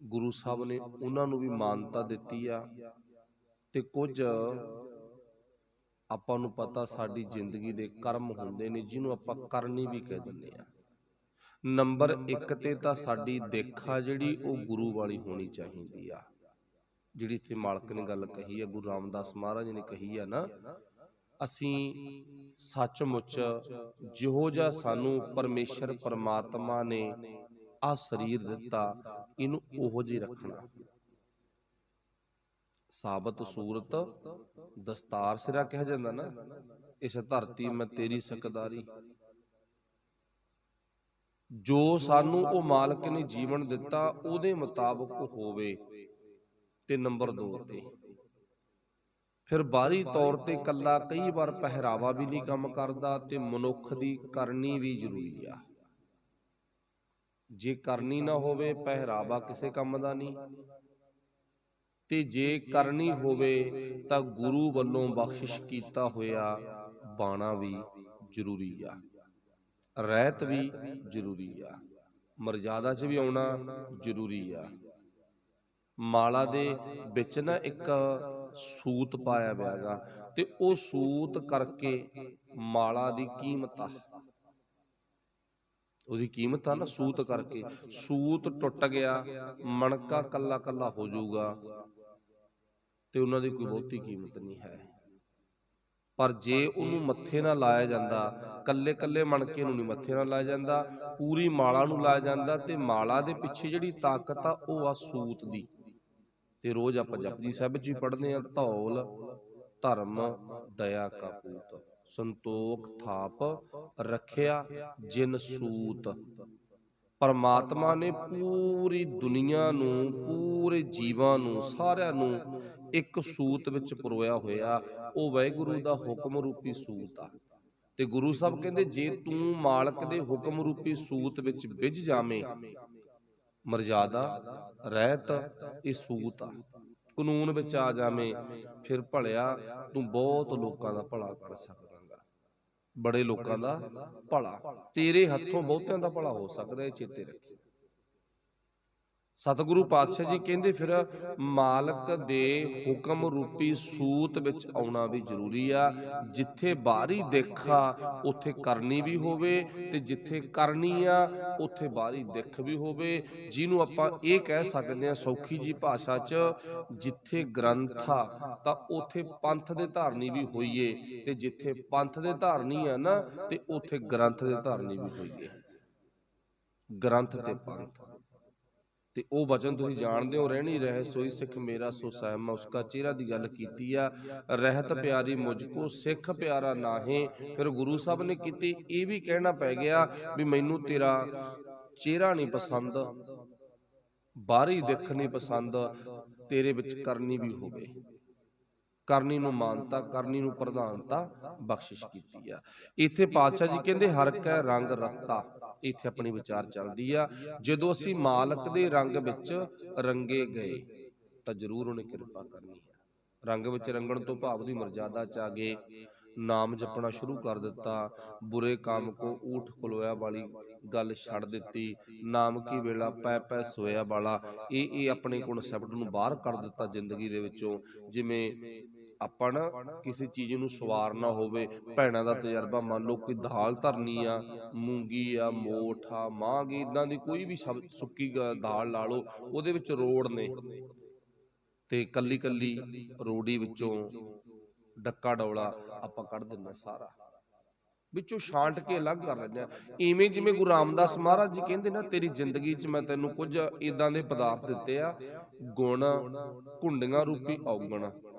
ਗੁਰੂ ਸਾਹਿਬ ਨੇ ਉਹਨਾਂ ਨੂੰ ਵੀ ਮਾਨਤਾ ਦਿੱਤੀ ਆ, ਤੇ ਕੁਝ ਆਪਾਂ ਨੂੰ ਪਤਾ ਸਾਡੀ ਜ਼ਿੰਦਗੀ ਦੇ ਕਰਮ ਹੁੰਦੇ ਨੇ, ਜਿਹਨੂੰ ਆਪਾਂ ਕਰਨੀ ਵੀ ਕਹਿ ਦਿੰਦੇ ਆ। ਨੰਬਰ 1 ਤੇ ਤਾਂ ਸਾਡੀ ਦੇਖਾ ਜਿਹੜੀ ਉਹ ਗੁਰੂ ਵਾਲੀ ਹੋਣੀ ਚਾਹੀਦੀ ਆ, ਜਿਹੜੀ ਇੱਥੇ ਮਾਲਕ ਨੇ ਗੱਲ ਕਹੀ ਆ, ਗੁਰੂ ਰਾਮਦਾਸ ਮਹਾਰਾਜ ਨੇ ਕਹੀ ਆ ਨਾ, ਅਸੀਂ ਸੱਚਮੁੱਚ ਜਿਹੋ ਜਿਹਾ ਸਾਨੂੰ ਪਰਮੇਸ਼ਰ ਪਰਮਾਤਮਾ ਨੇ ਆ ਸਰੀਰ ਦਿੱਤਾ, ਇਹਨੂੰ ਉਹੋ ਜਿਹਾ ਰੱਖਣਾ। ਸਾਬਤ ਸੂਰਤ ਦਸਤਾਰ ਸਿਰਾ ਕਿਹਾ ਜਾਂਦਾ ਨਾ, ਇਸ ਧਰਤੀ ਮੈਂ ਤੇਰੀ ਸਕਦਾਰੀ। ਜੋ ਸਾਨੂੰ ਉਹ ਮਾਲਕ ਨੇ ਜੀਵਨ ਦਿੱਤਾ ਉਹਦੇ ਮੁਤਾਬਕ ਹੋਵੇ। ਤੇ ਨੰਬਰ 2 ਤੇ ਫਿਰ ਬਾਹਰੀ ਤੌਰ ਤੇ ਕੱਲਾ ਕਈ ਵਾਰ ਪਹਿਰਾਵਾ ਵੀ ਨਹੀਂ ਕੰਮ ਕਰਦਾ, ਤੇ ਮਨੁੱਖ ਦੀ ਕਰਨੀ ਵੀ ਜ਼ਰੂਰੀ ਆ। ਜੇ ਕਰਨੀ ਨਾ ਹੋਵੇ, ਪਹਿਰਾਵਾ ਕਿਸੇ ਕੰਮ ਦਾ ਨਹੀਂ, ਤੇ ਜੇ ਕਰਨੀ ਹੋਵੇ ਤਾਂ ਗੁਰੂ ਵੱਲੋਂ ਬਖਸ਼ਿਸ਼ ਕੀਤਾ ਹੋਇਆ ਬਾਣਾ ਵੀ ਜ਼ਰੂਰੀ ਆ, ਰਹਿਤ ਵੀ ਜ਼ਰੂਰੀ ਆ, ਮਰਜ਼ਾਦਾ 'ਚ ਵੀ ਆਉਣਾ ਜ਼ਰੂਰੀ ਆ। ਮਾਲਾ ਦੇ ਵਿੱਚ ਨਾ ਇੱਕ ਸੂਤ ਪਾਇਆ ਹੋਇਆ ਗਾ, ਤੇ ਉਹ ਸੂਤ ਕਰਕੇ ਮਾਲਾ ਦੀ ਕੀਮਤ ਆ, ਉਹਦੀ ਕੀਮਤ ਆ ਨਾ ਸੂਤ ਕਰਕੇ। ਸੂਤ ਟੁੱਟ ਗਿਆ, ਮਣਕਾ ਕੱਲਾ ਕੱਲਾ ਹੋ ਜਾਊਗਾ, ਤੇ ਉਹਨਾਂ ਦੀ ਕੋਈ ਬਹੁਤੀ ਕੀਮਤ ਨਹੀਂ ਹੈ। ਪਰ ਜੇ ਉਹਨੂੰ ਮੱਥੇ ਨਾਲ ਲਾਇਆ ਜਾਂਦਾ, ਕੱਲੇ ਕੱਲੇ ਮਣਕੇ ਨੂੰ ਨਹੀਂ ਮੱਥੇ ਨਾਲ ਲਾਇਆ ਜਾਂਦਾ, ਪੂਰੀ ਮਾਲਾ ਨੂੰ ਲਾਇਆ ਜਾਂਦਾ, ਤੇ ਮਾਲਾ ਦੇ ਪਿੱਛੇ ਜਿਹੜੀ ਤਾਕਤ ਆ ਉਹ ਆ ਸੂਤ ਦੀ। ਤੇ ਰੋਜ਼ ਆਪਾਂ ਜਪਜੀ ਸਾਹਿਬ ਜੀ ਪੜ੍ਹਦੇ ਆ, ਧੌਲ ਧਰਮ ਦਇਆ ਕਾ ਪੂਤ, ਸੰਤੋਖ ਥਾਪ ਰੱਖਿਆ ਜਿਨ ਸੂਤ। ਪਰਮਾਤਮਾ ਨੇ ਪੂਰੀ ਦੁਨੀਆ ਨੂੰ, ਪੂਰੇ ਜੀਵਾਂ ਨੂੰ, ਸਾਰਿਆਂ ਨੂੰ ਇੱਕ ਸੂਤ ਵਿੱਚ ਪਰੋਇਆ ਹੋਇਆ, ਉਹ ਵਾਹਿਗੁਰੂ ਦਾ ਹੁਕਮ ਰੂਪੀ ਸੂਤ ਆ। ਤੇ ਗੁਰੂ ਸਾਹਿਬ ਕਹਿੰਦੇ ਜੇ ਤੂੰ ਮਾਲਕ ਦੇ ਹੁਕਮ ਰੂਪੀ ਸੂਤ ਵਿੱਚ ਵਿਝ ਜਾਵੇਂ, ਮਰਜ਼ਾਦਾ ਰਹਿਤ ਇਹ ਸੂਤ ਆ, ਕਾਨੂੰਨ ਵਿੱਚ ਆ ਜਾਵੇਂ, ਫਿਰ ਭਲਿਆ ਤੂੰ ਬਹੁਤ ਲੋਕਾਂ ਦਾ ਭਲਾ ਕਰ ਸਕਦਾਗਾ, ਬੜੇ ਲੋਕਾਂ ਦਾ ਭਲਾ, ਤੇਰੇ ਹੱਥੋਂ ਬਹੁਤਿਆਂ ਦਾ ਭਲਾ ਹੋ ਸਕਦਾ, ਇਹ ਚੇਤੇ ਰੱਖੀ। ਸਤਿਗੁਰੂ ਪਾਤਸ਼ਾਹ ਜੀ ਕਹਿੰਦੇ ਫਿਰ ਮਾਲਕ ਦੇ ਹੁਕਮ ਰੂਪੀ ਸੂਤ ਵਿੱਚ ਆਉਣਾ ਵੀ ਜ਼ਰੂਰੀ ਆ। ਜਿੱਥੇ ਬਾਹਰੀ ਦਿੱਖ ਆ ਉੱਥੇ ਕਰਨੀ ਵੀ ਹੋਵੇ, ਤੇ ਜਿੱਥੇ ਕਰਨੀ ਆ ਉੱਥੇ ਬਾਹਰੀ ਦਿੱਖ ਵੀ ਹੋਵੇ। ਜਿਹਨੂੰ ਆਪਾਂ ਇਹ ਕਹਿ ਸਕਦੇ ਹਾਂ ਸੌਖੀ ਜੀ ਭਾਸ਼ਾ 'ਚ, ਜਿੱਥੇ ਗ੍ਰੰਥ ਆ ਤਾਂ ਉੱਥੇ ਪੰਥ ਦੇ ਧਾਰਨੀ ਵੀ ਹੋਈਏ, ਤੇ ਜਿੱਥੇ ਪੰਥ ਦੇ ਧਾਰਨੀ ਆ ਨਾ ਤੇ ਉੱਥੇ ਗ੍ਰੰਥ ਦੇ ਧਾਰਨੀ ਵੀ ਹੋਈਏ। ਗ੍ਰੰਥ ਤੇ ਪੰਥ ਤੇ ਉਹ ਵਚਨ ਤੁਸੀਂ ਜਾਣਦੇ ਹੋ, ਰਹਿਣੀ ਰਹਿ ਸੋਈ ਸਿੱਖ ਮੇਰਾ ਸੋ ਸਾਹਿਬ, ਮੈਂ ਉਸਕਾ ਚਿਹਰਾ ਦੀ ਗੱਲ ਕੀਤੀ ਆ। ਰਹਿਤ ਪਿਆਰੀ ਮੁਝ ਕੋ ਸਿੱਖ ਪਿਆਰਾ ਨਾਹੀਂ। ਫਿਰ ਗੁਰੂ ਸਾਹਿਬ ਨੇ ਕੀਤੀ, ਇਹ ਵੀ ਕਹਿਣਾ ਪੈ ਗਿਆ ਵੀ ਮੈਨੂੰ ਤੇਰਾ ਚਿਹਰਾ ਨਹੀਂ ਪਸੰਦ, ਬਾਹਰੀ ਦਿੱਖ ਨਹੀਂ ਪਸੰਦ, ਤੇਰੇ ਵਿੱਚ ਕਰਨੀ ਵੀ ਹੋਵੇ। ਕਰਨੀ ਨੂੰ ਮਾਨਤਾ, ਕਰਨੀ ਨੂੰ ਪ੍ਰਧਾਨਤਾ ਬਖਸ਼ਿਸ਼ ਕੀਤੀ ਆ। ਇੱਥੇ ਪਾਤਸ਼ਾਹ ਜੀ ਕਹਿੰਦੇ ਹਰ ਕੈ ਰੰਗ ਰੱਤਾ, ਇੱਥੇ ਆਪਣੀ ਵਿਚਾਰ ਚੱਲਦੀ ਆ। ਜਦੋਂ ਅਸੀਂ ਮਾਲਕ ਦੇ ਰੰਗ ਵਿੱਚ ਰੰਗੇ ਗਏ ਤਾਂ ਜ਼ਰੂਰ ਉਹਨੇ ਕਿਰਪਾ ਕਰਨੀ ਹੈ। ਰੰਗ ਵਿੱਚ ਰੰਗਣ ਤੋਂ ਭਾਵ ਦੀ ਮਰਜ਼ਾਦਾ ਚ ਆ ਗਏ, ਨਾਮ ਜਪਣਾ ਸ਼ੁਰੂ ਕਰ ਦਿੱਤਾ, ਬੁਰੇ ਕਾਮ ਕੋ ਊਠ ਖਲੋਇਆ ਵਾਲੀ ਗੱਲ ਛੱਡ ਦਿੱਤੀ, ਨਾਮ ਕੀ ਵੇਲਾ ਪੈ ਪੈ ਸੋਇਆ ਵਾਲਾ, ਇਹ ਆਪਣੇ ਕਨਸੈਪਟ ਨੂੰ ਬਾਹਰ ਕਰ ਦਿੱਤਾ ਜ਼ਿੰਦਗੀ ਦੇ ਵਿੱਚੋਂ। ਜਿਵੇਂ ਆਪਾਂ ਨਾ ਕਿਸੇ ਚੀਜ਼ ਨੂੰ ਸਵਾਰਨਾ ਹੋਵੇ, ਭੈਣਾਂ ਦਾ ਤਜਰਬਾ ਮੰਨ ਲਓ, ਕੋਈ ਦਾਲ ਧਰਨੀ ਆ, ਮੂੰਗੀ ਆ, ਮੋਠ ਆ, ਮਾਂਹ ਗੀ, ਇੱਦਾਂ ਦੀ ਕੋਈ ਵੀ ਸੁੱਕੀ ਦਾਲ ਲਾ ਲਓ, ਉਹਦੇ ਵਿੱਚ ਰੋੜ ਨੇ ਤੇ ਕੱਲੀ ਕੱਲੀ ਰੋੜੀ ਵਿੱਚੋਂ ਡੱਕਾ ਡੌਲਾ ਆਪਾਂ ਕੱਢ ਦਿੰਦੇ, ਸਾਰਾ ਵਿੱਚੋਂ ਛਾਂਟ ਕੇ ਅਲੱਗ ਕਰ ਲੈਂਦੇ ਆ। ਇਵੇਂ ਜਿਵੇਂ ਗੁਰੂ ਰਾਮਦਾਸ ਮਹਾਰਾਜ ਜੀ ਕਹਿੰਦੇ ਨਾ, ਤੇਰੀ ਜ਼ਿੰਦਗੀ 'ਚ ਮੈਂ ਤੈਨੂੰ ਕੁਝ ਇਦਾਂ ਦੇ ਪਦਾਰਥ ਦਿੱਤੇ ਆ, ਗੁਣ ਘੁੰਡੀਆਂ ਰੂਪੀ ਔਗਣ,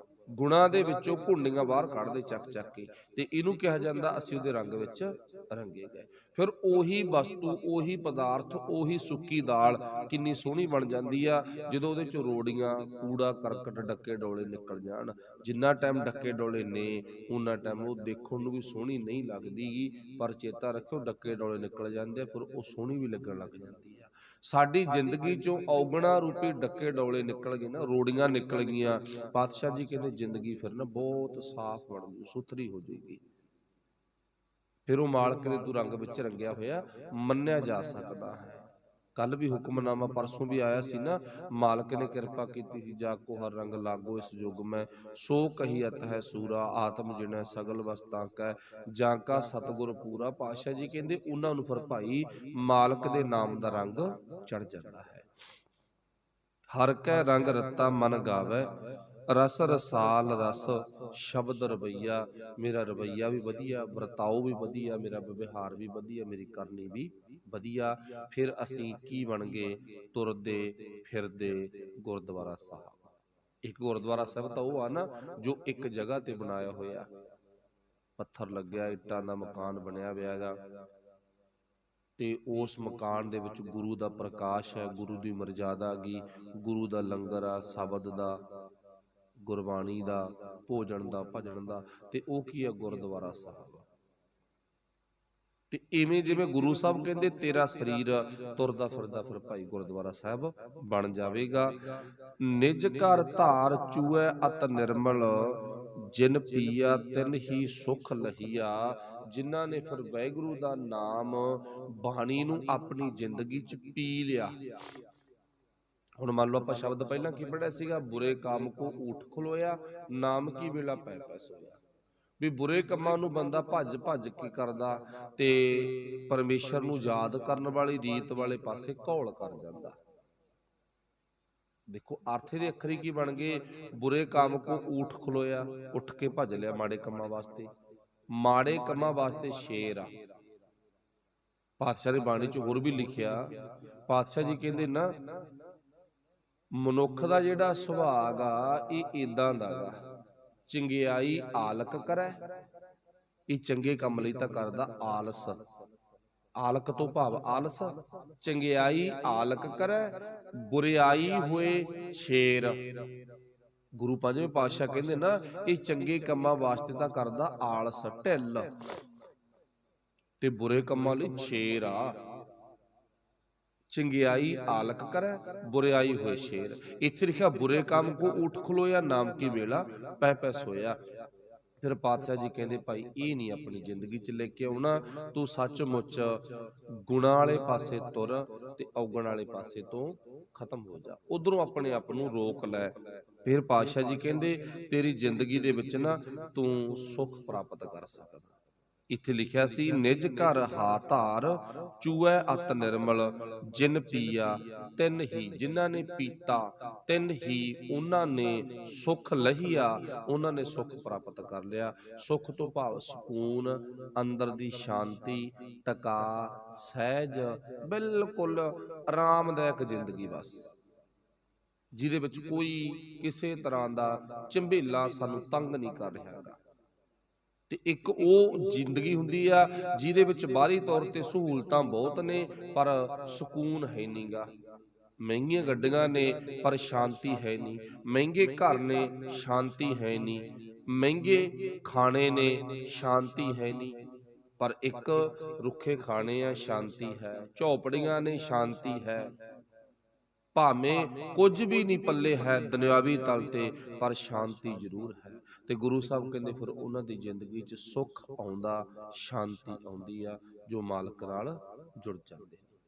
ਗੁਣਾਂ ਦੇ ਵਿੱਚੋਂ ਘੁੰਡੀਆਂ ਬਾਹਰ ਕੱਢਦੇ ਚੱਕ ਚੱਕ ਕੇ, ਤੇ ਇਹਨੂੰ ਕਿਹਾ ਜਾਂਦਾ ਅਸੀਂ ਉਹਦੇ ਰੰਗ ਵਿੱਚ ਰੰਗੇ ਗਏ। ਫਿਰ ਉਹੀ ਵਸਤੂ, ਉਹੀ ਪਦਾਰਥ, ਉਹੀ ਸੁੱਕੀ ਦਾਲ ਕਿੰਨੀ ਸੋਹਣੀ ਬਣ ਜਾਂਦੀ ਆ ਜਦੋਂ ਉਹਦੇ ਚੋਂ ਰੋੜੀਆਂ, ਕੂੜਾ ਕਰਕਟ, ਡੱਕੇ ਡੋਲੇ ਨਿਕਲ ਜਾਣ। ਜਿੰਨਾ ਟਾਈਮ ਡੱਕੇ ਡੋਲੇ ਨੇ ਉਨਾ ਟਾਈਮ ਉਹ ਦੇਖਣ ਨੂੰ ਵੀ ਸੋਹਣੀ ਨਹੀਂ ਲੱਗਦੀ, ਪਰ ਚੇਤਾ ਰੱਖਿਓ ਡੱਕੇ ਡੋਲੇ ਨਿਕਲ ਜਾਂਦੇ ਫਿਰ ਉਹ ਸੋਹਣੀ ਵੀ ਲੱਗਣ ਲੱਗ ਜਾਂਦੀ ਆ। ਸਾਡੀ ਜ਼ਿੰਦਗੀ ਚੋਂ ਔਗਣਾ ਰੂਪੀ ਡੱਕੇ ਡੌਲੇ ਨਿਕਲ ਗਏ ਨਾ, ਰੋੜੀਆਂ ਨਿਕਲ ਗਈਆਂ, ਪਾਤਸ਼ਾਹ ਜੀ ਕਹਿੰਦੇ ਜ਼ਿੰਦਗੀ ਫਿਰ ਨਾ ਬਹੁਤ ਸਾਫ਼ ਬਣ ਜੂ, ਸੁਥਰੀ ਹੋ ਜਾਏਗੀ। ਫਿਰ ਉਹ ਮਾਲਕ ਦੇ ਤੂੰ ਰੰਗ ਵਿੱਚ ਰੰਗਿਆ ਹੋਇਆ ਮੰਨਿਆ ਜਾ ਸਕਦਾ ਹੈ। ਕੱਲ ਵੀ ਹੁਕਮਨਾਮਾ ਪਰਸੋਂ ਵੀ ਆਇਆ ਸੀ ਨਾ, ਮਾਲਕ ਨੇ ਕਿਰਪਾ ਕੀਤੀ ਸੀ, ਜਾ ਕੋ ਹਰ ਰੰਗ ਲਾਗੋ ਇਸ ਯੁੱਗ ਮੈਂ, ਸੋ ਕਹੀਅਤ ਹੈ ਸੂਰਾ ਆਤਮ ਜਿਨੈ ਸਗਲ ਵਸਤਾਂ ਕੈ, ਜਾਂ ਕਾ ਸਤਿਗੁਰ ਪੂਰਾ। ਪਾਤਸ਼ਾਹ ਜੀ ਕਹਿੰਦੇ ਉਹਨਾਂ ਨੂੰ ਫਿਰ ਭਾਈ ਮਾਲਕ ਦੇ ਨਾਮ ਦਾ ਰੰਗ ਚੜ ਜਾਂਦਾ ਹੈ। ਹਰ ਕੈ ਰੰਗ ਰੱਤਾ ਮਨ ਗਾਵੇ, ਰਸ ਰਸਾਲ ਰਸ ਸ਼ਬਦ ਰਵਈਆ, ਮੇਰਾ ਰਵਈਆ ਵੀ ਵਧੀਆ, ਵਰਤਾਓ ਵੀ ਵਧੀਆ, ਮੇਰਾ ਵਿਵਹਾਰ ਵੀ ਵਧੀਆ, ਮੇਰੀ ਕਰਨੀ ਵੀ ਵਧੀਆ। ਫਿਰ ਅਸੀਂ ਕੀ ਬਣ ਗਏ, ਤੁਰਦੇ ਫਿਰਦੇ ਗੁਰਦੁਆਰਾ ਸਾਹਿਬ। ਇੱਕ ਗੁਰਦੁਆਰਾ ਸਾਹਿਬ ਤਾਂ ਉਹ ਆ ਨਾ ਜੋ ਇੱਕ ਜਗ੍ਹਾ ਤੇ ਬਣਾਇਆ ਹੋਇਆ, ਪੱਥਰ ਲੱਗਿਆ, ਇੱਟਾਂ ਦਾ ਮਕਾਨ ਬਣਿਆ ਹੋਇਆ ਹੈਗਾ, ਤੇ ਉਸ ਮਕਾਨ ਦੇ ਵਿੱਚ ਗੁਰੂ ਦਾ ਪ੍ਰਕਾਸ਼ ਹੈ, ਗੁਰੂ ਦੀ ਮਰਜ਼ਾਦਾ ਗਈ, ਗੁਰੂ ਦਾ ਲੰਗਰ ਆ, ਸ਼ਬਦ ਦਾ, ਗੁਰਬਾਣੀ ਦਾ, ਭੋਜਨ ਦਾ, ਭਜਨ ਦਾ, ਤੇ ਉਹ ਕੀ ਹੈ ਗੁਰਦੁਆਰਾ ਸਾਹਿਬ। ਤੇ ਇਵੇਂ ਜਿਵੇਂ ਗੁਰੂ ਸਾਹਿਬ ਕਹਿੰਦੇ ਤੇਰਾ ਸਰੀਰ ਤੁਰਦਾ ਫਿਰਦਾ ਫਿਰ ਭਾਈ ਗੁਰਦੁਆਰਾ ਸਾਹਿਬ ਬਣ ਜਾਵੇਗਾ। ਨਿਜ ਘਰ ਧਾਰ ਚੂਐ ਅਤ ਨਿਰਮਲ, ਜਿਨ ਪੀਆ ਤਿਨ ਹੀ ਸੁਖ ਲਹੀਆ। ਜਿਨ੍ਹਾਂ ਨੇ ਫਿਰ ਵਾਹਿਗੁਰੂ ਦਾ ਨਾਮ, ਬਾਣੀ ਨੂੰ ਆਪਣੀ ਜ਼ਿੰਦਗੀ 'ਚ ਪੀ ਲਿਆ। ਹੁਣ ਮੰਨ ਲਓ ਆਪਾਂ ਸ਼ਬਦ ਪਹਿਲਾਂ ਕੀ ਪੜ੍ਹਿਆ ਸੀਗਾ, ਬੁਰੇ ਕਾਮ ਕੋ ਊਠ ਖਲੋਇਆ, ਨਾਮ ਕੀ ਵੇਲਾ ਪੈ ਪੈ ਸੋਇਆ। ਵੀ ਬੁਰੇ ਕੰਮਾਂ ਨੂੰ ਬੰਦਾ ਭੱਜ ਭੱਜ ਕੇ ਕਰਦਾ ਤੇ ਪਰਮੇਸ਼ਰ ਨੂੰ ਯਾਦ ਕਰਨ ਵਾਲੀ ਰੀਤ ਵਾਲੇ ਪਾਸੇ ਘੋਲ ਕਰ ਜਾਂਦਾ। ਦੇਖੋ ਅਰਥ ਦੇ ਅੱਖਰੀ ਕੀ ਬਣ ਗਏ, ਬੁਰੇ ਕਾਮ ਕੋ ਊਠ ਖਲੋਇਆ, ਉੱਠ ਕੇ ਭੱਜ ਲਿਆ ਮਾੜੇ ਕੰਮਾਂ ਵਾਸਤੇ। ਮਾੜੇ ਕੰਮਾਂ ਵਾਸਤੇ ਸ਼ੇਰ ਆ। ਪਾਤਸ਼ਾਹ ਦੀ ਬਾਣੀ 'ਚ ਹੋਰ ਵੀ ਲਿਖਿਆ, ਪਾਤਸ਼ਾਹ ਜੀ ਕਹਿੰਦੇ ਨਾ ਮਨੁੱਖ ਦਾ ਜਿਹੜਾ ਸੁਭਾਅ ਆ ਇਹ ਇਦਾਂ ਦਾ ਗਾ, ਚੰਗਿਆਈ ਆਲਕ ਕਰੈ, ਇਹ ਚੰਗੇ ਕੰਮ ਲਈ ਤਾਂ ਕਰਦਾ ਆਲਸ, ਆਲਕ ਤੋਂ ਭਾਵ ਆਲਸ, ਚੰਗਿਆਈ ਆਲਕ ਕਰੈ, ਬੁਰਿਆਈ ਹੋਏ ਛੇਰ। ਗੁਰੂ ਪੰਜਵੇਂ ਪਾਤਸ਼ਾਹ ਕਹਿੰਦੇ ਨਾ ਇਹ ਚੰਗੇ ਕੰਮਾਂ ਵਾਸਤੇ ਤਾਂ ਕਰਦਾ ਆਲਸ, ਢਿੱਲ, ते बुरे कम्मां लई छेर आ। चंगियाई आलक करे, बुरियाई होए शेर। इत्थे लिखा बुरे काम को उठ खलोया, नाम की वेला पै पै सोया। फिर पातशाह जी कहते भाई ये नहीं अपनी जिंदगी च लेके आउणा, तू सचमुच गुणां वाले पासे तुर ते औगण वाले पासे तो खत्म हो जा, उधरों अपने आप नूं रोक लै। फिर पातशाह जी कहते तेरी जिंदगी दे विच ना तू सुख प्राप्त कर सकदा। इत्थे लिखिया सी निज घर हा धार, चूए अत निर्मल, जिन पीया तिन ही। जिन्हां ने पीता तिन ही उन्हां ने सुख लहिया, उन्हां ने सुख प्राप्त कर लिया। सुख तो भाव सकून, अंदर दी शांति, टका, सहज, बिल्कुल आरामदायक जिंदगी बस, जिहदे विच कोई किसी तरह दा झंबेला सानू तंग नहीं कर रहा गा। ते एक ਉਹ ਜ਼ਿੰਦਗੀ ਹੁੰਦੀ ਆ ਜਿਹਦੇ ਵਿੱਚ ਬਾਹਰੀ ਤੌਰ ਤੇ ਸਹੂਲਤਾਂ ਬਹੁਤ ਨੇ ਪਰ ਸਕੂਨ ਹੈ ਨਹੀਂਗਾ। ਮਹਿੰਗੀਆਂ ਗੱਡੀਆਂ ਨੇ ਪਰ ਸ਼ਾਂਤੀ ਹੈ ਨਹੀਂ, ਮਹਿੰਗੇ ਘਰ ਨੇ ਸ਼ਾਂਤੀ ਹੈ ਨਹੀਂ, ਮਹਿੰਗੇ ਖਾਣੇ ਨੇ ਸ਼ਾਂਤੀ ਹੈ ਨਹੀਂ, ਪਰ ਇੱਕ ਰੁੱਖੇ ਖਾਣੇ ਆ ਸ਼ਾਂਤੀ ਹੈ, ਝੌਪੜੀਆਂ ਨੇ ਸ਼ਾਂਤੀ ਹੈ, ਭਾਵੇਂ ਕੁਝ ਵੀ ਨਹੀਂ ਪੱਲੇ ਹੈ ਦੁਨਿਆਵੀ ਤਲ ਤੇ ਪਰ ਸ਼ਾਂਤੀ ਜ਼ਰੂਰ ਹੈ। ਤੇ ਗੁਰੂ ਸਾਹਿਬ ਕਹਿੰਦੇ ਫਿਰ ਉਹਨਾਂ ਦੀ ਜ਼ਿੰਦਗੀ 'ਚ ਸੁੱਖ ਆਉਂਦਾ, ਸ਼ਾਂਤੀ ਆਉਂਦੀ ਆ, ਜੋ ਮਾਲਕ ਨਾਲ ਜੁੜ ਜਾਂਦੇ ਨੇ,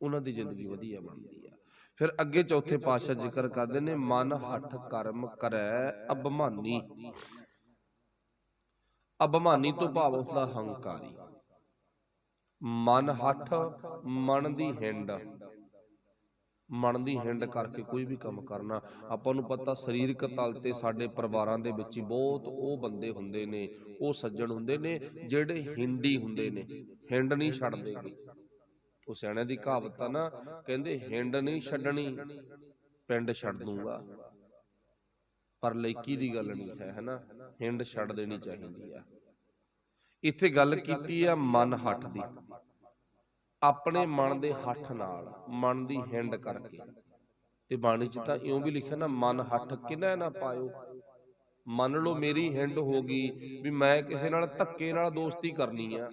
ਉਹਨਾਂ ਦੀ ਜ਼ਿੰਦਗੀ ਵਧੀਆ ਬਣਦੀ ਆ। ਫਿਰ ਅੱਗੇ ਚੌਥੇ ਪਾਤਸ਼ਾਹ ਜ਼ਿਕਰ ਕਰਦੇ ਨੇ ਮਨ ਹੱਠ ਕਰਮ ਕਰੈ ਅਭਿਮਾਨੀ। ਅਭਿਮਾਨੀ ਤੋਂ ਭਾਵ ਹੁੰਦਾ ਹੰਕਾਰੀ। ਮਨ ਹੱਠ, ਮਨ ਦੀ ਹਿੰਡ, ਮਨ ਦੀ ਹਿੰਡ ਕਰਕੇ ਕੋਈ ਵੀ ਕੰਮ ਕਰਨਾ। ਆਪਾਂ ਨੂੰ ਪਤਾ ਸਰੀਰਕ ਤਲ ਤੇ ਸਾਡੇ ਪਰਿਵਾਰਾਂ ਦੇ ਵਿੱਚ ਹੀ ਬਹੁਤ ਉਹ ਬੰਦੇ ਹੁੰਦੇ ਨੇ, ਉਹ ਸੱਜਣ ਹੁੰਦੇ ਨੇ ਜਿਹੜੇ ਹਿੰਡੀ ਹੁੰਦੇ ਨੇ, ਹਿੰਡ ਨਹੀਂ ਛੱਡਦੇ। ਉਹ ਸਿਆਣਿਆਂ ਦੀ ਕਹਾਵਤ ਆ ਨਾ, ਕਹਿੰਦੇ ਹਿੰਡ ਨਹੀਂ ਛੱਡਣੀ ਪਿੰਡ ਛੱਡ ਦੂੰਗਾ, ਪਰ ਲੇਕੀ ਦੀ ਗੱਲ ਨਹੀਂ ਹੈ, ਹਨਾ, ਹਿੰਡ ਛੱਡ ਦੇਣੀ ਚਾਹੀਦੀ ਆ। ਇੱਥੇ ਗੱਲ ਕੀਤੀ ਆ ਮਨ ਹੱਠ ਦੀ, ਆਪਣੇ ਮਨ ਦੇ ਹੱਠ ਨਾਲ, ਮਨ ਦੀ ਹਿੰਡ ਕਰਕੇ। ਤੇ ਬਾਣੀ ਚ ਤਾਂ ਇਉਂ ਵੀ ਲਿਖਿਆ ਨਾ ਮਨ ਹੱਠ ਕਿਨੈ ਨਾ ਪਾਇਓ। ਮੰਨ ਲਓ ਮੇਰੀ ਹਿੰਡ ਹੋ ਗਈ ਵੀ ਮੈਂ ਕਿਸੇ ਨਾਲ ਧੱਕੇ ਨਾਲ ਦੋਸਤੀ ਕਰਨੀ ਆ,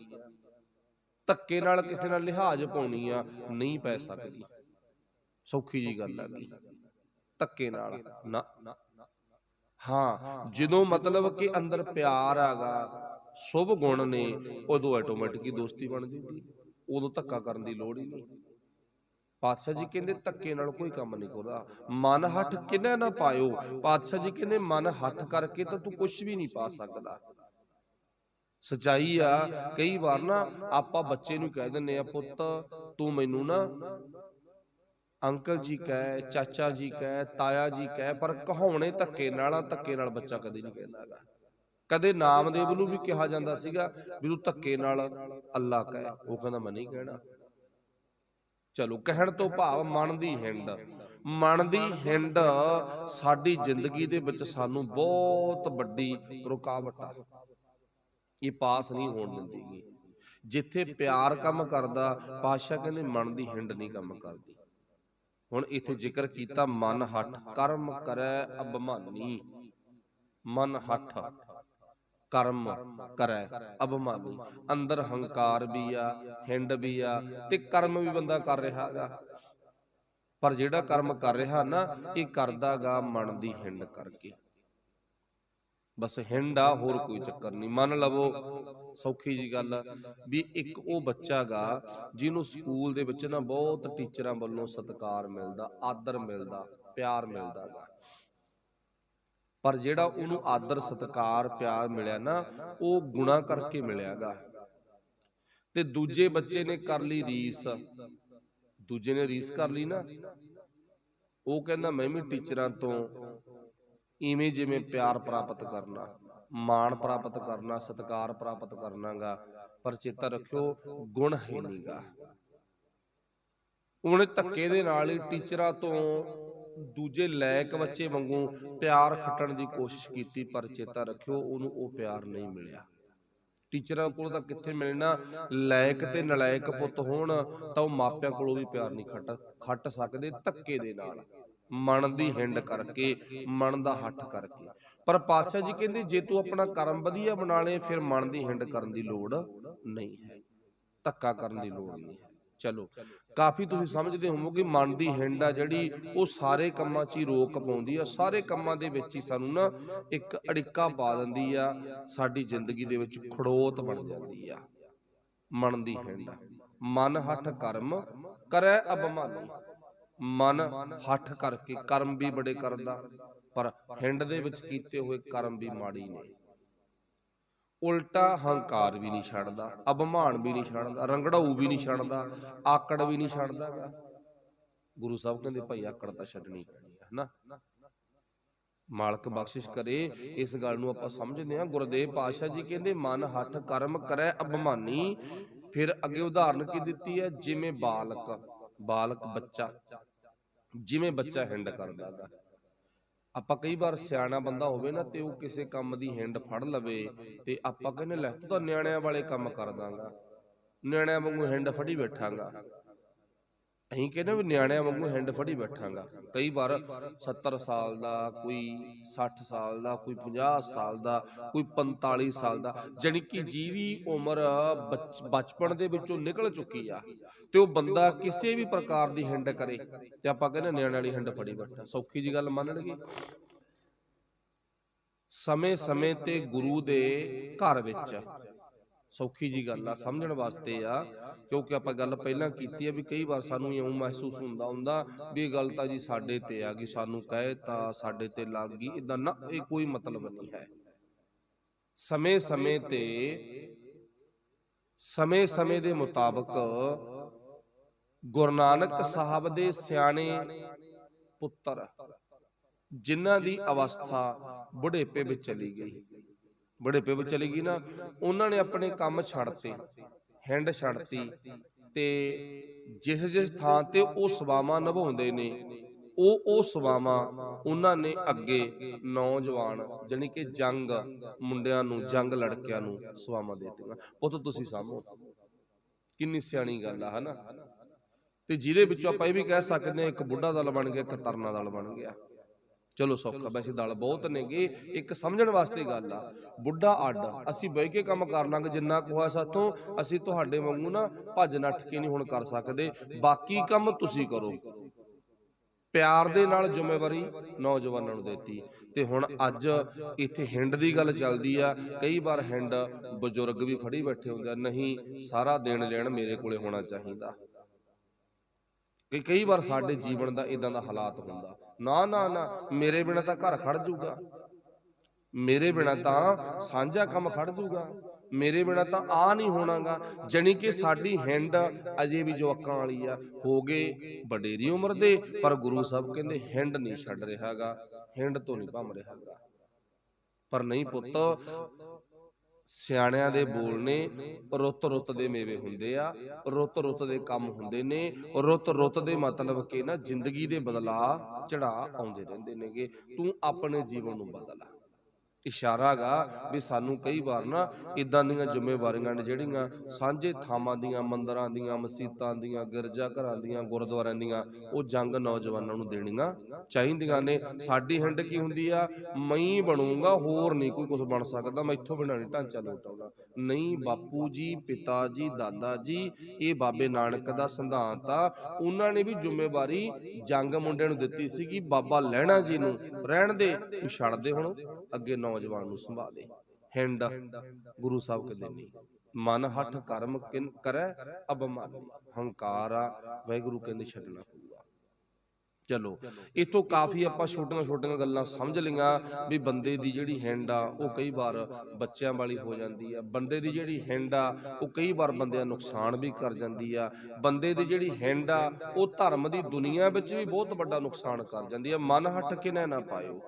ਧੱਕੇ ਨਾਲ ਕਿਸੇ ਨਾਲ ਲਿਹਾਜ਼ ਪਾਉਣੀ ਆ, ਨਹੀਂ ਪੈ ਸਕਦੀ। ਸੌਖੀ ਜੀ ਗੱਲ ਆ ਗਈ, ਧੱਕੇ ਨਾਲ ਨਾ। ਹਾਂ ਜਦੋਂ ਮਤਲਬ ਕਿ ਅੰਦਰ ਪਿਆਰ ਆਗਾ, ਸ਼ੁਭ ਗੁਣ ਨੇ, ਉਦੋਂ ਆਟੋਮੈਟਿਕ ਦੋਸਤੀ ਬਣ ਜੂਗੀ, ਉਦੋਂ ਧੱਕਾ ਕਰਨ ਦੀ ਲੋੜ ਹੀ ਨਹੀਂ। ਪਾਤਸ਼ਾਹ ਜੀ ਕਹਿੰਦੇ ਧੱਕੇ ਨਾਲ ਕੋਈ ਕੰਮ ਨਹੀਂ ਕਰਦਾ। ਮਨ ਹੱਠ ਕਿਨੈ ਨਾ ਪਾਇਓ, ਪਾਤਸ਼ਾਹ ਜੀ ਕਹਿੰਦੇ ਮਨ ਹੱਠ ਕਰਕੇ ਤਾਂ ਤੂੰ ਕੁਛ ਵੀ ਨਹੀਂ ਪਾ ਸਕਦਾ। ਸੱਚਾਈ ਆ, ਕਈ ਵਾਰ ਨਾ ਆਪਾਂ ਬੱਚੇ ਨੂੰ ਕਹਿ ਦਿੰਦੇ ਆ ਪੁੱਤ ਤੂੰ ਮੈਨੂੰ ਨਾ ਅੰਕਲ ਜੀ ਕਹਿ, ਚਾਚਾ ਜੀ ਕਹਿ, ਤਾਇਆ ਜੀ ਕਹਿ, ਪਰ ਕਹਾਉਣੇ ਧੱਕੇ ਨਾਲ, ਧੱਕੇ ਨਾਲ ਬੱਚਾ ਕਦੇ ਨਹੀਂ ਕਹਿੰਦਾ ਹੈਗਾ। ਕਦੇ ਨਾਮਦੇਵ ਨੂੰ ਵੀ ਕਿਹਾ ਜਾਂਦਾ ਸੀਗਾ ਵੀ ਤੂੰ ਧੱਕੇ ਨਾਲ ਅੱਲਾ ਕਹਿ, ਉਹ ਕਹਿੰਦਾ ਮੈਂ ਨਹੀਂ ਕਹਿਣਾ। ਚਲੋ ਕਹਿਣ ਤੋਂ ਭਾਵ ਮਨ ਦੀ ਹਿੰਡ, ਮਨ ਦੀ ਹਿੰਡ ਸਾਡੀ ਜ਼ਿੰਦਗੀ ਦੇ ਵਿੱਚ ਸਾਨੂੰ ਬਹੁਤ ਵੱਡੀ ਰੁਕਾਵਟ ਆ, ਇਹ ਪਾਸ ਨਹੀਂ ਹੋਣ ਦਿੰਦੀ। ਜਿੱਥੇ ਪਿਆਰ ਕੰਮ ਕਰਦਾ, ਪਾਤਸ਼ਾਹ ਕਹਿੰਦੇ ਮਨ ਦੀ ਹਿੰਡ ਨਹੀਂ ਕੰਮ ਕਰਦੀ। ਹੁਣ ਇੱਥੇ ਜ਼ਿਕਰ ਕੀਤਾ ਮਨ ਹੱਠ ਕਰਮ ਕਰੈ ਅਭਿਮਾਨੀ, ਮਨ ਹੱਠ ਕਰਮ ਕਰੈ ਅਭਿਮਾਨੀ। ਅੰਦਰ ਹੰਕਾਰ ਵੀ ਆ, ਹਿੰਡ ਵੀ ਆ, ਤੇ ਕਰਮ ਵੀ ਬੰਦਾ ਕਰ ਰਿਹਾ ਗਾ, ਪਰ ਜਿਹੜਾ ਕਰਮ ਕਰ ਰਿਹਾ ਨਾ ਇਹ ਕਰਦਾ ਗਾ ਮਨ ਦੀ ਹਿੰਡ ਕਰਕੇ। ਬਸ ਹਿੰਡ ਆ, ਹੋਰ ਕੋਈ ਚੱਕਰ ਨਹੀਂ। ਮੰਨ ਲਵੋ ਸੌਖੀ ਜੀ ਗੱਲ ਵੀ ਇੱਕ ਉਹ ਬੱਚਾ ਗਾ ਜਿਹਨੂੰ ਸਕੂਲ ਦੇ ਵਿੱਚ ਨਾ ਬਹੁਤ ਟੀਚਰਾਂ ਵੱਲੋਂ ਸਤਿਕਾਰ ਮਿਲਦਾ, ਆਦਰ ਮਿਲਦਾ, ਪਿਆਰ ਮਿਲਦਾ ਗਾ, ਪਰ ਜਿਹੜਾ ਉਹਨੂੰ ਆਦਰ ਸਤਿਕਾਰ ਪਿਆਰ ਮਿਲਿਆ ਨਾ ਉਹ ਗੁਣਾ ਕਰਕੇ ਮਿਲਿਆ ਗਾ। ਤੇ ਦੂਜੇ ਬੱਚੇ ਨੇ ਕਰ ਲਈ ਰੀਸ, ਦੂਜੇ ਨੇ ਰੀਸ ਕਰ ਲਈ ਨਾ, ਉਹ ਕਹਿੰਦਾ ਮੈਂ ਵੀ ਟੀਚਰਾਂ ਤੋਂ ਇਵੇਂ ਜਿਵੇਂ ਪਿਆਰ ਪ੍ਰਾਪਤ ਕਰਨਾ, ਮਾਣ ਪ੍ਰਾਪਤ ਕਰਨਾ, ਸਤਿਕਾਰ ਪ੍ਰਾਪਤ ਕਰਨਾ ਗਾ, ਪਰ ਚੇਤਾ ਰੱਖਿਓ ਗੁਣ ਹੈ ਨੀ ਗਾ। ਉਹਨੇ ਧੱਕੇ ਦੇ ਨਾਲ ਹੀ ਟੀਚਰਾਂ ਤੋਂ ਦੂਜੇ ਲਾਇਕ ਬੱਚੇ ਵਾਂਗੂ ਪਿਆਰ ਖੱਟਣ ਦੀ ਕੋਸ਼ਿਸ਼ ਕੀਤੀ, ਪਰ ਚੇਤਾ ਰੱਖਿਓ ਉਹਨੂੰ ਉਹ ਪਿਆਰ ਨਹੀਂ ਮਿਲਿਆ। ਟੀਚਰਾਂ ਕੋਲ ਤਾਂ ਕਿੱਥੇ ਮਿਲਣਾ, ਲਾਇਕ ਤੇ ਨਲਾਇਕ ਪੁੱਤ ਹੋਣ ਤਾਂ ਉਹ ਮਾਪਿਆਂ ਕੋਲੋਂ ਵੀ ਪਿਆਰ ਨਹੀਂ ਖੱਟ ਸਕਦੇ, ਧੱਕੇ ਦੇ ਨਾਲ, ਮਨ ਦੀ ਹਿੰਡ ਕਰਕੇ, ਮਨ ਦਾ ਹੱਠ ਕਰਕੇ। ਪਰ ਪਾਤਸ਼ਾਹ ਜੀ ਕਹਿੰਦੇ ਜੇ ਤੂੰ ਆਪਣਾ ਕਰਮ ਵਧੀਆ ਬਣਾ ਲਏ ਫਿਰ ਮਨ ਦੀ ਹਿੰਡ ਕਰਨ ਦੀ ਲੋੜ ਨਹੀਂ ਹੈ। ਧੱਕਾ ਕਰਨ ਦੀ ਲੋੜ ਨਹੀਂ ਹੈ। ਚਲੋ ਕਾਫੀ ਤੁਸੀਂ ਸਮਝਦੇ ਹੋਵੋਗੇ ਮਨ ਦੀ ਹਿੰਡ ਆ ਜਿਹੜੀ ਉਹ ਸਾਰੇ ਕੰਮਾਂ 'ਚ ਹੀ ਰੋਕ ਪਾਉਂਦੀ ਆ, ਸਾਰੇ ਕੰਮਾਂ ਦੇ ਵਿੱਚ ਹੀ ਸਾਨੂੰ ਨਾ ਇੱਕ ਅੜਿੱਕਾ ਪਾ ਦਿੰਦੀ ਆ, ਸਾਡੀ ਜ਼ਿੰਦਗੀ ਦੇ ਵਿੱਚ ਖੜੋਤ ਬਣ ਜਾਂਦੀ ਆ। ਮਨ ਦੀ ਹਿੰਡ ਮਨ ਹੱਠ ਕਰਮ ਕਰੈ ਅਭਿਮਾਨੀ, ਮਨ ਹੱਠ ਕਰਕੇ ਕਰਮ ਵੀ ਬੜੇ ਕਰਦਾ, ਪਰ ਹਿੰਡ ਦੇ ਵਿੱਚ ਕੀਤੇ ਹੋਏ ਕਰਮ ਵੀ ਮਾੜੀ ਨੇ। ਉਲਟਾ ਹੰਕਾਰ ਵੀ ਨਹੀਂ ਛੱਡਦਾ, ਅਭਿਮਾਨ ਵੀ ਨਹੀਂ ਛੱਡਦਾ, ਰੰਗੜਾਊ ਵੀ ਨਹੀਂ ਛੱਡਦਾ, ਆਕੜ ਵੀ ਨਹੀਂ ਛੱਡਦਾ ਗਾ। ਗੁਰੂ ਸਾਹਿਬ ਕਹਿੰਦੇ ਭਾਈ ਆਕੜ ਤਾਂ ਛੱਡਣੀ ਪੈਣੀ ਹੈ ਨਾ। ਮਾਲਕ ਬਖਸ਼ਿਸ਼ ਕਰੇ ਇਸ ਗੱਲ ਨੂੰ ਆਪਾਂ ਸਮਝਦੇ ਹਾਂ। ਗੁਰਦੇਵ ਪਾਤਸ਼ਾਹ ਜੀ ਕਹਿੰਦੇ ਮਨ ਹੱਠ ਕਰਮ ਕਰੈ ਅਭਿਮਾਨੀ। ਫਿਰ ਅੱਗੇ ਉਦਾਹਰਨ ਕੀ ਦਿੱਤੀ ਹੈ, ਜਿਵੇਂ ਬਾਲਕ ਬੱਚਾ, ਜਿਵੇਂ ਬੱਚਾ ਹਿੰਡ ਕਰਦਾ ਗਾ। ਆਪਾਂ ਕਈ ਵਾਰ ਸਿਆਣਾ ਬੰਦਾ ਹੋਵੇ ਨਾ ਤੇ ਉਹ ਕਿਸੇ ਕੰਮ ਦੀ ਹਿੰਡ ਫੜ ਲਵੇ ਤੇ ਆਪਾਂ ਕਹਿੰਦੇ ਲੈ ਤੂੰ ਤਾਂ ਨਿਆਣਿਆਂ ਵਾਲੇ ਕੰਮ ਕਰ ਦਾਂਗਾ, ਨਿਆਣਿਆਂ ਵਾਂਗੂ ਹਿੰਡ ਫੜੀ ਬੈਠਾਂਗਾ। ਅਸੀਂ ਕਹਿੰਦੇ ਵੀ ਨਿਆਣਿਆਂ ਵਾਂਗੂ ਹਿੰਡ ਫੜੀ ਬੈਠਾਂਗਾ। ਕਈ ਵਾਰ 70 ਸਾਲ ਦਾ, ਕੋਈ 60 ਸਾਲ ਦਾ, ਕੋਈ 50 ਸਾਲ ਦਾ, ਕੋਈ 45 ਸਾਲ ਦਾ, ਜਾਣੀ ਕਿ ਜਿਹਦੀ ਉਮਰ ਬਚਪਨ ਦੇ ਵਿੱਚੋਂ ਨਿਕਲ ਚੁੱਕੀ ਆ ਤੇ ਉਹ ਬੰਦਾ ਕਿਸੇ ਵੀ ਪ੍ਰਕਾਰ ਦੀ ਹਿੰਡ ਕਰੇ ਤੇ ਆਪਾਂ ਕਹਿੰਦੇ ਨਿਆਣੇ ਵਾਲੀ ਹਿੰਡ ਫੜੀ ਬੈਠਾ। ਸੌਖੀ ਜੀ ਗੱਲ ਮੰਨਣਗੇ। ਸਮੇਂ ਸਮੇਂ ਤੇ ਗੁਰੂ ਦੇ ਘਰ ਵਿੱਚ ਸੌਖੀ ਜੀ ਗੱਲ ਆ, ਸਮਝਣ ਵਾਸਤੇ ਆ, ਕਿਉਂਕਿ ਆਪਾਂ ਗੱਲ ਪਹਿਲਾਂ ਕੀਤੀ ਆ ਵੀ ਕਈ ਵਾਰ ਸਾਨੂੰ ਇਉਂ ਮਹਿਸੂਸ ਹੁੰਦਾ ਵੀ ਇਹ ਗੱਲ ਤਾਂ ਜੀ ਸਾਡੇ ਤੇ ਆ ਗਈ, ਸਾਨੂੰ ਕਹੇ ਤਾਂ ਸਾਡੇ ਤੇ ਲੱਗ ਗਈ, ਇਦਾਂ ਨਾ, ਇਹ ਕੋਈ ਮਤਲਬ ਨਹੀਂ ਹੈ। ਸਮੇਂ ਸਮੇਂ ਦੇ ਮੁਤਾਬਕ ਗੁਰੂ ਨਾਨਕ ਸਾਹਿਬ ਦੇ ਸਿਆਣੇ ਪੁੱਤਰ ਜਿਨ੍ਹਾਂ ਦੀ ਅਵਸਥਾ ਬੁਢੇਪੇ ਵਿੱਚ ਚਲੀ ਗਈ, ਨਾ, ਉਹਨਾਂ ਨੇ ਆਪਣੇ ਕੰਮ ਛੱਡਤੇ, ਹਿੰਡ ਛੱਡਤੀ ਤੇ ਜਿਸ ਥਾਂ ਤੇ ਉਹ ਸੇਵਾਵਾਂ ਨਿਭਾਉਂਦੇ ਨੇ ਉਹ ਸੇਵਾਵਾਂ ਉਹਨਾਂ ਨੇ ਅੱਗੇ ਨੌਜਵਾਨ ਜਾਣੀ ਕਿ ਜੰਗ ਮੁੰਡਿਆਂ ਨੂੰ, ਜੰਗ ਲੜਕਿਆਂ ਨੂੰ ਸੇਵਾਵਾਂ ਦੇ ਦਿੱਤੀਆਂ। ਪੁੱਤ ਤੁਸੀਂ ਸਾਂਭੋ। ਕਿੰਨੀ ਸਿਆਣੀ ਗੱਲ ਆ, ਹਨਾ। ਤੇ ਜਿਹਦੇ ਵਿੱਚੋਂ ਆਪਾਂ ਇਹ ਵੀ ਕਹਿ ਸਕਦੇ ਹਾਂ ਇੱਕ ਬੁੱਢਾ ਦਲ ਬਣ ਗਿਆ, ਇੱਕ ਤਰਨਾ ਦਲ ਬਣ ਗਿਆ। ਚਲੋ ਸੌਖਾ, ਵੈਸੇ ਦਲ ਬਹੁਤ ਨੇਗੇ, ਇੱਕ ਸਮਝਣ ਵਾਸਤੇ ਗੱਲ ਆ। ਬੁੱਢਾ ਅੱਡ, ਅਸੀਂ ਬਹਿ ਕੇ ਕੰਮ ਕਰ ਲਾਂਗੇ ਜਿੰਨਾ ਕੁ ਹੋਇਆ ਸਾਥੋਂ, ਅਸੀਂ ਤੁਹਾਡੇ ਵਾਂਗੂ ਨਾ ਭੱਜ ਨੱਠ ਕੇ ਨਹੀਂ ਹੁਣ ਕਰ ਸਕਦੇ, ਬਾਕੀ ਕੰਮ ਤੁਸੀਂ ਕਰੋ। ਪਿਆਰ ਦੇ ਨਾਲ ਜ਼ਿੰਮੇਵਾਰੀ ਨੌਜਵਾਨਾਂ ਨੂੰ ਦਿੱਤੀ। ਤੇ ਹੁਣ ਅੱਜ ਇੱਥੇ ਹਿੰਡ ਦੀ ਗੱਲ ਚੱਲਦੀ ਆ। ਕਈ ਵਾਰ ਹਿੰਡ ਬਜ਼ੁਰਗ ਵੀ ਫੜੀ ਬੈਠੇ ਹੁੰਦੇ ਆ, ਨਹੀਂ ਸਾਰਾ ਦੇਣ ਲੈਣ ਮੇਰੇ ਕੋਲੇ ਹੋਣਾ ਚਾਹੀਦਾ। ਕਈ ਵਾਰ ਸਾਡੇ ਜੀਵਨ ਦਾ ਇਦਾਂ ਦਾ ਹਾਲਾਤ ਹੁੰਦਾ, ਨਾ ਮੇਰੇ ਬਿਨਾਂ ਤਾਂ ਘਰ ਖੜ ਜੂਗਾ, ਮੇਰੇ ਬਿਨਾਂ ਤਾਂ ਸਾਂਝਾ ਕੰਮ ਖੜ ਜੂਗਾ, ਮੇਰੇ ਬਿਨਾਂ ਤਾਂ ਆ ਨਹੀਂ ਹੋਣਾਗਾ। ਜਾਣੀ ਕਿ ਸਾਡੀ ਹਿੰਡ ਅਜੇ ਵੀ ਜਵਾਕਾਂ ਵਾਲੀ ਆ। ਹੋ ਗਏ ਵਡੇਰੀ ਉਮਰ ਦੇ, ਪਰ ਗੁਰੂ ਸਾਹਿਬ ਕਹਿੰਦੇ ਹਿੰਡ ਨਹੀਂ ਛੱਡ ਰਿਹਾਗਾ, ਹਿੰਡ ਤੋਂ ਨਹੀਂ ਭੰਮ ਰਿਹਾਗਾ। ਪਰ ਨਹੀਂ ਪੁੱਤ, ਸਿਆਣਿਆਂ ਦੇ ਬੋਲ ਨੇ, ਰੁੱਤ ਦੇ ਮੇਵੇ ਹੁੰਦੇ ਆ, ਰੁੱਤ ਦੇ ਕੰਮ ਹੁੰਦੇ ਨੇ, ਰੁੱਤ ਦੇ ਮਤਲਬ ਕਿ ਨਾ ਜ਼ਿੰਦਗੀ ਦੇ ਬਦਲਾਅ ਚੜਾਅ ਆਉਂਦੇ ਰਹਿੰਦੇ ਨੇਗੇ। ਤੂੰ ਆਪਣੇ ਜੀਵਨ ਨੂੰ ਬਦਲ। ਇਸ਼ਾਰਾ ਗਾ ਵੀ ਸਾਨੂੰ ਕਈ ਵਾਰ ਨਾ ਇਦਾਂ ਦੀਆਂ ਜ਼ਿੰਮੇਵਾਰੀਆਂ ਨੇ ਜਿਹੜੀਆਂ ਸਾਂਝੇ ਥਾਵਾਂ ਦੀਆਂ, ਮੰਦਰਾਂ ਦੀਆਂ, ਮਸੀਤਾਂ ਦੀਆਂ, ਗਿਰਜਾ ਘਰਾਂ ਦੀਆਂ, ਗੁਰਦੁਆਰਿਆਂ ਦੀਆਂ, ਉਹ ਜੰਗ ਨੌਜਵਾਨਾਂ ਨੂੰ ਦੇਣੀਆਂ ਚਾਹੀਦੀਆਂ ਨੇ। ਸਾਡੀ ਹਿੰਡ ਕੀ ਹੁੰਦੀ ਆ, ਮੈਂ ਬਣੂੰਗਾ, ਹੋਰ ਨਹੀਂ ਕੋਈ ਕੁਝ ਬਣ ਸਕਦਾ, ਮੈਥੋਂ ਬਿਨਾਂ ਨਹੀਂ ਢਾਂਚਾ ਲੋਟ ਆਉਂਦਾ। ਨਹੀਂ, ਬਾਪੂ ਜੀ, ਪਿਤਾ ਜੀ, ਦਾਦਾ ਜੀ, ਇਹ ਬਾਬੇ ਨਾਨਕ ਦਾ ਸਿਧਾਂਤ ਆ। ਉਹਨਾਂ ਨੇ ਵੀ ਜ਼ਿੰਮੇਵਾਰੀ ਜੰਗ ਮੁੰਡਿਆਂ ਨੂੰ ਦਿੱਤੀ ਸੀ ਕਿ ਬਾਬਾ ਲਹਿਣਾ ਜੀ ਨੂੰ ਰਹਿਣ ਦੇ, ਤੂੰ ਛੱਡ ਦੇ, ਹੁਣ ਅੱਗੇ ਨੌਜਵਾਨ ਨੂੰ ਸੰਭਾਲੇ। ਹਿੰਡ ਗੁਰੂ ਸਾਹਿਬ ਕਹਿੰਦੇ ਨਹੀਂ, ਮਨ ਹੱਠ ਕਰਮ ਕਿਨ ਕਰੈ ਅਭਿਮਾਨੀ। ਹੰਕਾਰ ਆ, ਵਾਹਿਗੁਰੂ ਕਹਿੰਦੇ ਛੱਡਣਾ ਪਊਗਾ। ਚਲੋ ਇਥੋਂ ਕਾਫੀ ਆਪਾਂ ਛੋਟੀਆਂ ਗੱਲਾਂ ਸਮਝ ਲਈਆਂ ਵੀ ਬੰਦੇ ਦੀ ਜਿਹੜੀ ਹਿੰਡ ਆ ਉਹ ਕਈ ਵਾਰ ਬੱਚਿਆਂ ਵਾਲੀ ਹੋ ਜਾਂਦੀ ਆ। ਬੰਦੇ ਦੀ ਜਿਹੜੀ ਹਿੰਡ ਆ ਉਹ ਕਈ ਵਾਰ ਬੰਦਿਆਂ ਨੂੰ ਨੁਕਸਾਨ ਵੀ ਕਰ ਜਾਂਦੀ ਆ। ਬੰਦੇ ਦੀ ਜਿਹੜੀ ਹਿੰਡ ਆ ਉਹ ਧਰਮ ਦੀ ਦੁਨੀਆ ਵਿੱਚ ਵੀ ਬਹੁਤ ਵੱਡਾ ਨੁਕਸਾਨ ਕਰ ਜਾਂਦੀ ਆ। ਮਨ ਹੱਠ ਕਿਨੈ ਨਾ ਪਾਇਓ,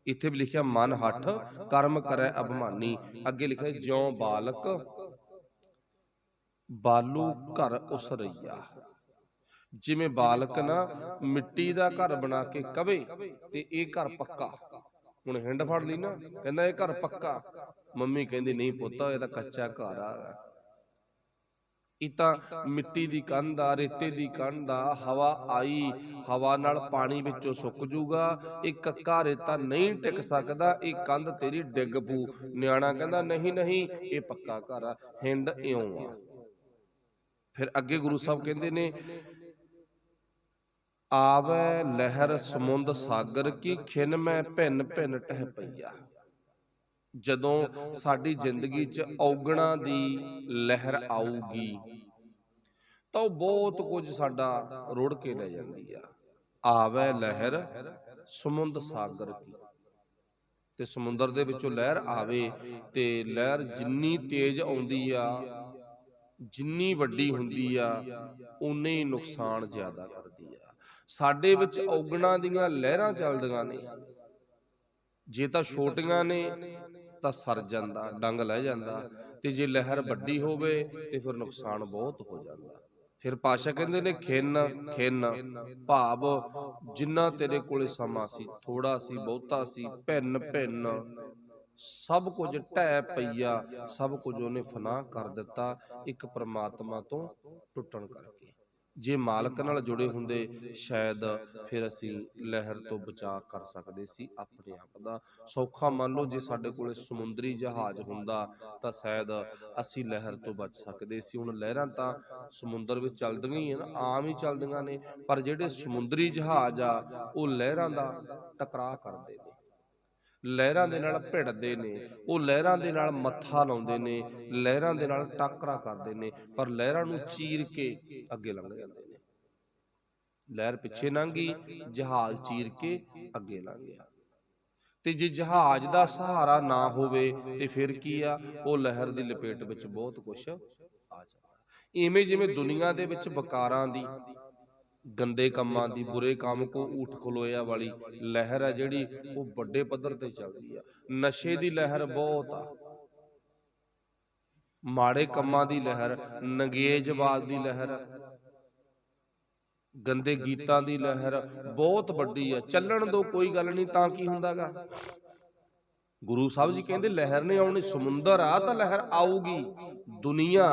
ਇੱਥੇ ਵੀ ਲਿਖਿਆ ਮਨ ਹੱਠ ਕਰਮ ਕਰੈ ਅਭਿਮਾਨੀ। ਅੱਗੇ ਲਿਖਿਆ ਜਿਉ ਬਾਲਕ ਬਾਲੂ ਘਰ ਉਸਰਈਆ। ਜਿਵੇਂ ਬਾਲਕ ਨਾ ਮਿੱਟੀ ਦਾ ਘਰ ਬਣਾ ਕੇ ਕਵੇ ਤੇ ਇਹ ਘਰ ਪੱਕਾ। ਹੁਣ ਹਿੰਡ ਫੜ ਲਈ ਨਾ, ਕਹਿੰਦਾ ਇਹ ਘਰ ਪੱਕਾ, ਮੰਮੀ ਕਹਿੰਦੀ ਨਹੀਂ ਪੁੱਤ ਇਹ ਤਾਂ ਕੱਚਾ ਘਰ ਆ, ਇਹ ਤਾਂ ਮਿੱਟੀ ਦੀ ਕੰਧ ਆ, ਰੇਤੇ ਦੀ ਕੰਧ ਆ, ਹਵਾ ਆਈ, ਹਵਾ ਨਾਲ ਪਾਣੀ ਵਿੱਚੋਂ ਸੁੱਕ ਜੂਗਾ, ਇਹ ਕੱਕਾ ਰੇਤਾ ਨਹੀਂ ਟਿਕ ਸਕਦਾ, ਇਹ ਕੰਧ ਤੇਰੀ ਡਿੱਗ ਪੂ। ਨਿਆਣਾ ਕਹਿੰਦਾ ਨਹੀਂ ਇਹ ਪੱਕਾ ਘਰ ਆ। ਹਿੰਡ ਇਉਂ ਆ, फिर अगे गुरु साहब कहते ने, आवे लहर समुंद सागर की, खिन मैं भिन भिन टह पईया। जदों साडी जिंदगी च औगणा दी लहर आऊगी ਤਾਂ ਉਹ ਬਹੁਤ ਕੁਝ ਸਾਡਾ ਰੁੜ ਕੇ ਲੈ ਜਾਂਦੀ ਆ। ਆਵੇ ਲਹਿਰ ਸਮੁੰਦ ਸਾਗਰ ਕੀ, ਤੇ ਸਮੁੰਦਰ ਦੇ ਵਿੱਚੋਂ ਲਹਿਰ ਆਵੇ ਤੇ ਲਹਿਰ ਜਿੰਨੀ ਤੇਜ਼ ਆਉਂਦੀ ਆ, ਜਿੰਨੀ ਵੱਡੀ ਹੁੰਦੀ ਆ, ਉਨੇ ਹੀ ਨੁਕਸਾਨ ਜ਼ਿਆਦਾ ਕਰਦੀ ਆ। ਸਾਡੇ ਵਿੱਚ ਔਗਣਾਂ ਦੀਆਂ ਲਹਿਰਾਂ ਚੱਲਦੀਆਂ ਨੇ, ਜੇ ਤਾਂ ਛੋਟੀਆਂ ਨੇ ਤਾਂ ਸਰ ਜਾਂਦਾ, ਡੰਗ ਲੈ ਜਾਂਦਾ, ਤੇ ਜੇ ਲਹਿਰ ਵੱਡੀ ਹੋਵੇ ਤੇ ਫਿਰ ਨੁਕਸਾਨ ਬਹੁਤ ਹੋ ਜਾਂਦਾ। ਫਿਰ ਪਾਸ਼ਾ ਕਹਿੰਦੇ ਨੇ, ਖਿੰਨ ਖਿੰਨ ਭਾਵ ਜਿੰਨਾ ਤੇਰੇ ਕੋਲੇ ਸਮਾਂ ਸੀ, ਥੋੜਾ ਸੀ ਬਹੁਤਾ ਸੀ, ਭਿੰਨ ਭਿੰਨ ਸਭ ਕੁਝ ਢਹਿ ਪਈਆ, ਸਭ ਕੁਝ ਉਹਨੇ ਫਨਾਹ ਕਰ ਦਿੱਤਾ ਇੱਕ ਪ੍ਰਮਾਤਮਾ ਤੋਂ ਟੁੱਟਣ ਕਰਕੇ। ਜੇ ਮਾਲਕ ਨਾਲ ਜੁੜੇ ਹੁੰਦੇ ਸ਼ਾਇਦ ਫਿਰ ਅਸੀਂ ਲਹਿਰ ਤੋਂ ਬਚਾਅ ਕਰ ਸਕਦੇ ਸੀ ਆਪਣੇ ਆਪ ਦਾ। ਸੌਖਾ ਮੰਨ ਲਓ ਜੇ ਸਾਡੇ ਕੋਲੇ ਸਮੁੰਦਰੀ ਜਹਾਜ਼ ਹੁੰਦਾ ਤਾਂ ਸ਼ਾਇਦ ਅਸੀਂ ਲਹਿਰ ਤੋਂ ਬਚ ਸਕਦੇ ਸੀ। ਹੁਣ ਲਹਿਰਾਂ ਤਾਂ ਸਮੁੰਦਰ ਵਿੱਚ ਚੱਲਦੀਆਂ ਹੀ ਆ ਨਾ, ਆਮ ਹੀ ਚੱਲਦੀਆਂ ਨੇ, ਪਰ ਜਿਹੜੇ ਸਮੁੰਦਰੀ ਜਹਾਜ਼ ਆ ਉਹ ਲਹਿਰਾਂ ਦਾ ਟਕਰਾਅ ਕਰਦੇ ਨੇ, ਲਹਿਰਾਂ ਦੇ ਨਾਲ ਭਿੜਦੇ ਨੇ, ਉਹ ਲਹਿਰਾਂ ਦੇ ਨਾਲ ਮੱਥਾ ਲਾਉਂਦੇ ਨੇ, ਲਹਿਰਾਂ ਦੇ ਨਾਲ ਟਾਕਰਾ ਕਰਦੇ ਨੇ, ਪਰ ਲਹਿਰਾਂ ਨੂੰ ਚੀਰ ਕੇ ਅੱਗੇ ਲੰਘ ਜਾਂਦੇ ਨੇ। ਲਹਿਰ ਪਿੱਛੇ ਲੰਘੀ, ਜਹਾਜ਼ ਚੀਰ ਕੇ ਅੱਗੇ ਲੰਘ ਗਿਆ। ਤੇ ਜੇ ਜਹਾਜ਼ ਦਾ ਸਹਾਰਾ ਨਾ ਹੋਵੇ ਤੇ ਫਿਰ ਕੀ ਆ, ਉਹ ਲਹਿਰ ਦੀ ਲਪੇਟ ਵਿੱਚ ਬਹੁਤ ਕੁਝ ਆ ਜਾਂਦਾ। ਇਵੇਂ ਜਿਵੇਂ ਦੁਨੀਆ ਦੇ ਵਿੱਚ ਵਕਾਰਾਂ ਦੀ, ਗੰਦੇ ਕੰਮਾਂ ਦੀ, ਬੁਰੇ ਕੰਮ ਕੋ ਊਠ ਖਲੋਇਆ ਵਾਲੀ ਲਹਿਰ ਹੈ ਜਿਹੜੀ, ਉਹ ਵੱਡੇ ਪੱਧਰ ਤੇ ਚੱਲਦੀ ਆ। ਨਸ਼ੇ ਦੀ ਲਹਿਰ ਬਹੁਤ ਆ, ਮਾੜੇ ਕੰਮਾਂ ਦੀ ਲਹਿਰ, ਨੰਗੇਜਵਾਦ ਦੀ ਲਹਿਰ, ਗੰਦੇ ਗੀਤਾਂ ਦੀ ਲਹਿਰ ਬਹੁਤ ਵੱਡੀ ਆ। ਚੱਲਣ ਦੋ, ਕੋਈ ਗੱਲ ਨਹੀਂ, ਤਾਂ ਕੀ ਹੁੰਦਾਗਾ। ਗੁਰੂ ਸਾਹਿਬ ਜੀ ਕਹਿੰਦੇ ਲਹਿਰ ਨੇ ਆਉਣੀ, ਸਮੁੰਦਰ ਆ ਤਾਂ ਲਹਿਰ ਆਊਗੀ, ਦੁਨੀਆ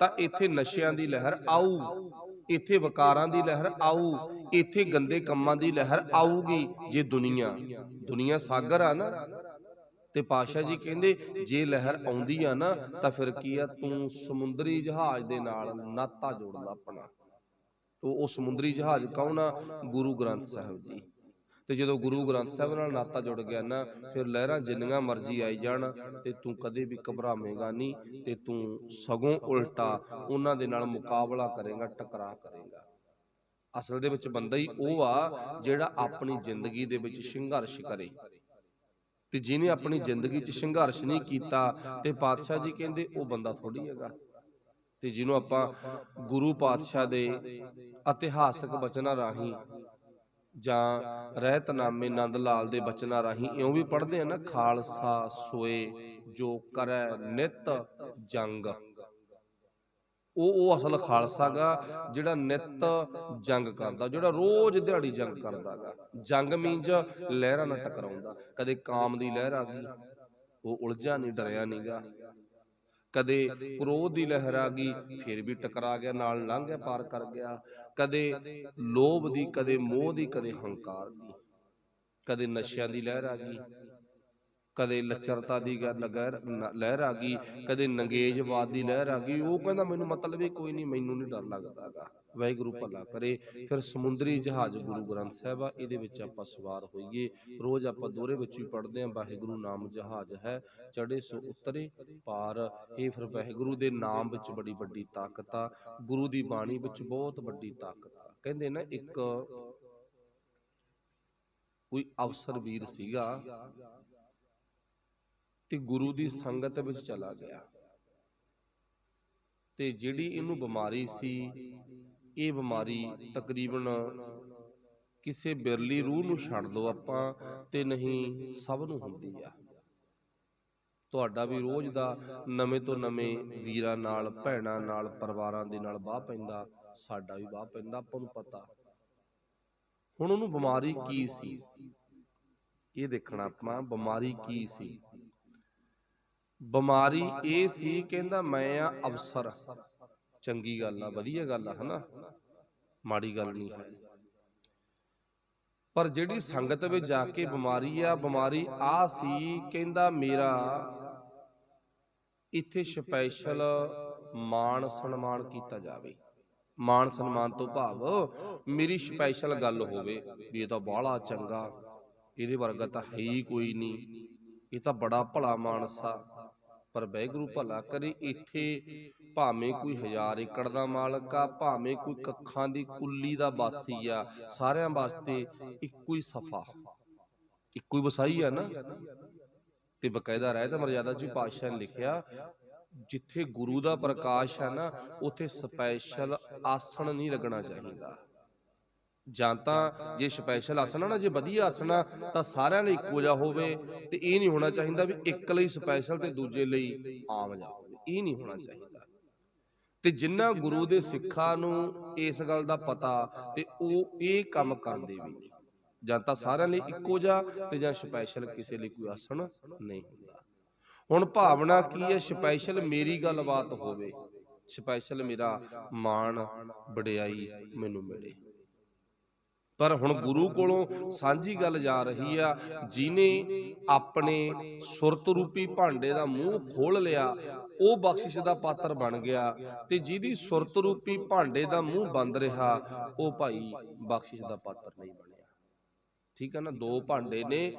ਤਾਂ ਇੱਥੇ ਨਸ਼ਿਆਂ ਦੀ ਲਹਿਰ ਆਊ, ਇੱਥੇ ਵਕਾਰਾਂ ਦੀ ਲਹਿਰ ਆਊ, ਇੱਥੇ ਗੰਦੇ ਕੰਮਾਂ ਦੀ ਲਹਿਰ ਆਊਗੀ। ਜੇ ਦੁਨੀਆ ਸਾਗਰ ਆ ਨਾ, ਤੇ ਪਾਤਸ਼ਾਹ ਜੀ ਕਹਿੰਦੇ ਜੇ ਲਹਿਰ ਆਉਂਦੀ ਆ ਨਾ ਤਾਂ ਫਿਰ ਕੀ ਆ, ਤੂੰ ਸਮੁੰਦਰੀ ਜਹਾਜ਼ ਦੇ ਨਾਲ ਨਾਤਾ ਜੋੜ ਲਾ ਆਪਣਾ। ਉਹ ਸਮੁੰਦਰੀ ਜਹਾਜ਼ ਕੌਣ ਆ? ਗੁਰੂ ਗ੍ਰੰਥ ਸਾਹਿਬ ਜੀ। ਤੇ ਜਦੋਂ ਗੁਰੂ ਗ੍ਰੰਥ ਸਾਹਿਬ ਨਾਲ ਨਾਤਾ ਜੁੜ ਗਿਆ ਨਾ, ਫਿਰ ਲਹਿਰਾਂ ਜਿੰਨੀਆਂ ਮਰਜ਼ੀ ਆਈ ਜਾਣ ਤੇ ਤੂੰ ਕਦੇ ਵੀ ਘਬਰਾਵੇਂਗਾ ਨਹੀਂ, ਤੇ ਤੂੰ ਸਗੋਂ ਉਲਟਾ ਉਹਨਾਂ ਦੇ ਨਾਲ ਮੁਕਾਬਲਾ ਕਰੇਗਾ, ਟਕਰਾਅ ਕਰੇਗਾ। ਅਸਲ ਦੇ ਵਿੱਚ ਬੰਦਾ ਹੀ ਉਹ ਆ ਜਿਹੜਾ ਆਪਣੀ ਜ਼ਿੰਦਗੀ ਦੇ ਵਿੱਚ ਸੰਘਰਸ਼ ਕਰੇ, ਤੇ ਜਿਹਨੇ ਆਪਣੀ ਜ਼ਿੰਦਗੀ 'ਚ ਸੰਘਰਸ਼ ਨਹੀਂ ਕੀਤਾ ਤੇ ਪਾਤਸ਼ਾਹ ਜੀ ਕਹਿੰਦੇ ਉਹ ਬੰਦਾ ਥੋੜੀ ਹੈਗਾ। ਤੇ ਜਿਹਨੂੰ ਆਪਾਂ ਗੁਰੂ ਪਾਤਸ਼ਾਹ ਦੇ ਇਤਿਹਾਸਕ ਬਚਨਾਂ ਰਾਹੀਂ ਜਾਂ ਰਹਿਤਨਾਮੇ ਨੰਦ ਲਾਲ ਦੇ ਬਚਨਾਂ ਰਾਹੀਂ ਇਉਂ ਵੀ ਪੜ੍ਹਦੇ ਆ ਨਾ, ਖਾਲਸਾ ਸੋਏ ਜੋ ਕਰੈ ਨਿਤ ਜੰਗ। ਉਹ ਅਸਲ ਖਾਲਸਾ ਗਾ ਜਿਹੜਾ ਨਿਤ ਜੰਗ ਕਰਦਾ, ਜਿਹੜਾ ਰੋਜ਼ ਦਿਹਾੜੀ ਜੰਗ ਕਰਦਾ ਗਾ। ਜੰਗ ਮੀਨਜ਼ ਲਹਿਰਾਂ ਨਾਲ ਟਕਰਾਉਂਦਾ। ਕਦੇ ਕਾਮ ਦੀ ਲਹਿਰ ਆ ਗਈ, ਉਹ ਉਲਝਿਆ ਨਹੀਂ, ਡਰਿਆ ਨਹੀਂ ਗਾ। ਕਦੇ ਕ੍ਰੋਧ ਦੀ ਲਹਿਰ ਆ ਗਈ, ਫਿਰ ਵੀ ਟਕਰਾ ਗਿਆ, ਨਾਲ ਲੰਘ ਗਿਆ, ਪਾਰ ਕਰ ਗਿਆ। ਕਦੇ ਲੋਭ ਦੀ, ਕਦੇ ਮੋਹ ਦੀ, ਕਦੇ ਹੰਕਾਰ ਦੀ। ਕਦੇ ਨਸ਼ਿਆਂ ਦੀ ਲਹਿਰ ਆ ਗਈ, ਕਦੇ ਲੱਚਰਤਾ ਦੀ ਲਹਿਰ ਆ ਗਈ, ਕਦੇ ਨੰਗੇਜਵਾਦ ਦੀ ਲਹਿਰ ਆ ਗਈ। ਉਹ ਕਹਿੰਦਾ ਮੈਨੂੰ ਮਤਲਬ ਹੀ ਕੋਈ ਨਹੀਂ, ਮੈਨੂੰ ਨਹੀਂ ਡਰ ਲੱਗਦਾ ਗਾ। ਵਾਹਿਗੁਰੂ ਭਲਾ ਕਰੇ। ਫਿਰ ਸਮੁੰਦਰੀ ਜਹਾਜ਼ ਗੁਰੂ ਗ੍ਰੰਥ ਸਾਹਿਬ ਆ, ਇਹਦੇ ਵਿੱਚ ਆਪਾਂ ਸਵਾਰ ਹੋਈਏ। ਰੋਜ਼ ਆਪਾਂ ਦੋਹਰੇ ਵਿੱਚ ਵੀ ਪੜ੍ਹਦੇ ਹਾਂ, ਵਾਹਿਗੁਰੂ ਨਾਮ ਜਹਾਜ਼ ਹੈ, ਚੜ੍ਹੇ ਸੋ ਉਤਰੇ ਪਾਰ। ਇਹ ਫਿਰ ਵਾਹਿਗੁਰੂ ਦੇ ਨਾਮ ਵਿੱਚ ਬੜੀ ਵੱਡੀ ਤਾਕਤ ਆ, ਗੁਰੂ ਦੀ ਬਾਣੀ ਵਿੱਚ ਬਹੁਤ ਵੱਡੀ ਤਾਕਤ ਆ। ਕਹਿੰਦੇ ਨਾ ਇੱਕ ਕੋਈ ਅਫਸਰ ਵੀਰ ਸੀਗਾ ਤੇ ਗੁਰੂ ਦੀ ਸੰਗਤ ਵਿੱਚ ਚਲਾ ਗਿਆ, ਤੇ ਜਿਹੜੀ ਇਹਨੂੰ ਬਿਮਾਰੀ ਸੀ, ਇਹ ਬਿਮਾਰੀ ਤਕਰੀਬਨ ਕਿਸੇ ਬਿਰਲੀ ਰੂਹ ਨੂੰ ਛੱਡ ਦੋ ਆਪਾਂ, ਤੇ ਨਹੀਂ ਸਭ ਨੂੰ ਹੁੰਦੀ ਆ। ਤੁਹਾਡਾ ਵੀ ਰੋਜ਼ ਦਾ ਨਵੇਂ ਤੋਂ ਨਵੇਂ ਵੀਰਾਂ ਨਾਲ, ਭੈਣਾਂ ਨਾਲ, ਪਰਿਵਾਰਾਂ ਦੇ ਨਾਲ ਵਾਹ ਪੈਂਦਾ, ਸਾਡਾ ਵੀ ਵਾਹ ਪੈਂਦਾ, ਆਪਾਂ ਨੂੰ ਪਤਾ। ਹੁਣ ਉਹਨੂੰ ਬਿਮਾਰੀ ਕੀ ਸੀ ਇਹ ਦੇਖਣਾ ਆਪਾਂ, ਬਿਮਾਰੀ ਕੀ ਸੀ। ਬਿਮਾਰੀ ਇਹ ਸੀ, ਕਹਿੰਦਾ ਮੈਂ ਆ ਅਫਸਰ। ਚੰਗੀ ਗੱਲ ਆ, ਵਧੀਆ ਗੱਲ ਆ, ਹਨਾ, ਮਾੜੀ ਗੱਲ ਨਹੀਂ ਹੈ। ਪਰ ਜਿਹੜੀ ਸੰਗਤ ਵਿੱਚ ਜਾ ਕੇ ਬਿਮਾਰੀ ਆ, ਬਿਮਾਰੀ ਆ ਸੀ, ਕਹਿੰਦਾ ਮੇਰਾ ਇੱਥੇ ਸਪੈਸ਼ਲ ਮਾਣ ਸਨਮਾਨ ਕੀਤਾ ਜਾਵੇ। ਮਾਣ ਸਨਮਾਨ ਤੋਂ ਭਾਵ ਮੇਰੀ ਸਪੈਸ਼ਲ ਗੱਲ ਹੋਵੇ ਵੀ ਇਹ ਤਾਂ ਬਾਹਲਾ ਚੰਗਾ, ਇਹਦੇ ਵਰਗਾ ਤਾਂ ਹੈ ਹੀ ਕੋਈ ਨਹੀਂ, ਇਹ ਤਾਂ ਬੜਾ ਭਲਾ ਮਾਨਸਾ। ਪਰ ਵਾਹਿਗੁਰੂ ਭਲਾ ਕਰੇ, ਇੱਥੇ ਭਾਵੇਂ ਕੋਈ 1000 ਏਕੜ ਦਾ ਮਾਲਕ ਆ, ਭਾਵੇਂ ਕੋਈ ਕੱਖਾਂ ਦੀ ਕੁੱਲੀ ਦਾ ਵਾਸੀ ਆ, ਸਾਰਿਆਂ ਵਾਸਤੇ ਇੱਕੋ ਹੀ ਸਫਾ, ਇੱਕੋ ਹੀ ਵਸਾਈ ਆ ਨਾ। ਤੇ ਬਕਾਇਦਾ ਰਹਿਤ ਮਰਜ਼ਾਦਾ ਜੀ ਪਾਤਸ਼ਾਹ ਨੇ ਲਿਖਿਆ, ਜਿੱਥੇ ਗੁਰੂ ਦਾ ਪ੍ਰਕਾਸ਼ ਹੈ ਨਾ, ਉੱਥੇ ਸਪੈਸ਼ਲ ਆਸਣ ਨਹੀਂ ਲੱਗਣਾ ਚਾਹੀਦਾ। ਜਾਂ ਤਾਂ ਜੇ ਸਪੈਸ਼ਲ ਆਸਣ ਆ ਨਾ, ਜੇ ਵਧੀਆ ਆਸਣ ਆ ਤਾਂ ਸਾਰਿਆਂ ਲਈ ਇੱਕੋ ਜਿਹਾ ਹੋਵੇ, ਤੇ ਇਹ ਨਹੀਂ ਹੋਣਾ ਚਾਹੀਦਾ ਵੀ ਇੱਕ ਲਈ ਸਪੈਸ਼ਲ ਤੇ ਦੂਜੇ ਲਈ ਆਮ ਜਿਹਾ ਹੋਵੇ, ਇਹ ਨਹੀਂ ਹੋਣਾ ਚਾਹੀਦਾ। ਤੇ ਜਿਨ੍ਹਾਂ ਗੁਰੂ ਦੇ ਸਿੱਖਾਂ ਨੂੰ ਇਸ ਗੱਲ ਦਾ ਪਤਾ, ਤੇ ਉਹ ਇਹ ਕੰਮ ਕਰਦੇ ਵੀ ਨਹੀਂ, ਜਾਂ ਤਾਂ ਸਾਰਿਆਂ ਲਈ ਇੱਕੋ ਜਿਹਾ, ਤੇ ਜਾਂ ਸਪੈਸ਼ਲ ਕਿਸੇ ਲਈ ਕੋਈ ਆਸਣ ਨਹੀਂ ਹੁੰਦਾ। ਹੁਣ ਭਾਵਨਾ ਕੀ ਹੈ? ਸਪੈਸ਼ਲ ਮੇਰੀ ਗੱਲਬਾਤ ਹੋਵੇ, ਸਪੈਸ਼ਲ ਮੇਰਾ ਮਾਣ ਵਡਿਆਈ ਮੈਨੂੰ ਮਿਲੇ। ਪਰ ਹੁਣ ਗੁਰੂ ਕੋਲੋਂ ਸਾਂਝੀ ਗੱਲ ਜਾ ਰਹੀ ਆ, ਜਿਹਨੇ ਆਪਣੇ ਸੁਰਤ ਰੂਪੀ ਭਾਂਡੇ ਦਾ ਮੂੰਹ ਖੋਲ ਲਿਆ ਉਹ ਬਖਸ਼ਿਸ਼ ਦਾ ਪਾਤਰ ਬਣ ਗਿਆ, ਤੇ ਜਿਹਦੀ ਸੁਰਤ ਰੂਪੀ ਭਾਂਡੇ ਦਾ ਮੂੰਹ ਬੰਦ ਰਿਹਾ ਉਹ ਭਾਈ ਬਖਸ਼ਿਸ਼ ਦਾ ਪਾਤਰ ਨਹੀਂ ਬਣਿਆ। ਠੀਕ ਹੈ ਨਾ? ਦੋ ਭਾਂਡੇ ਨੇ,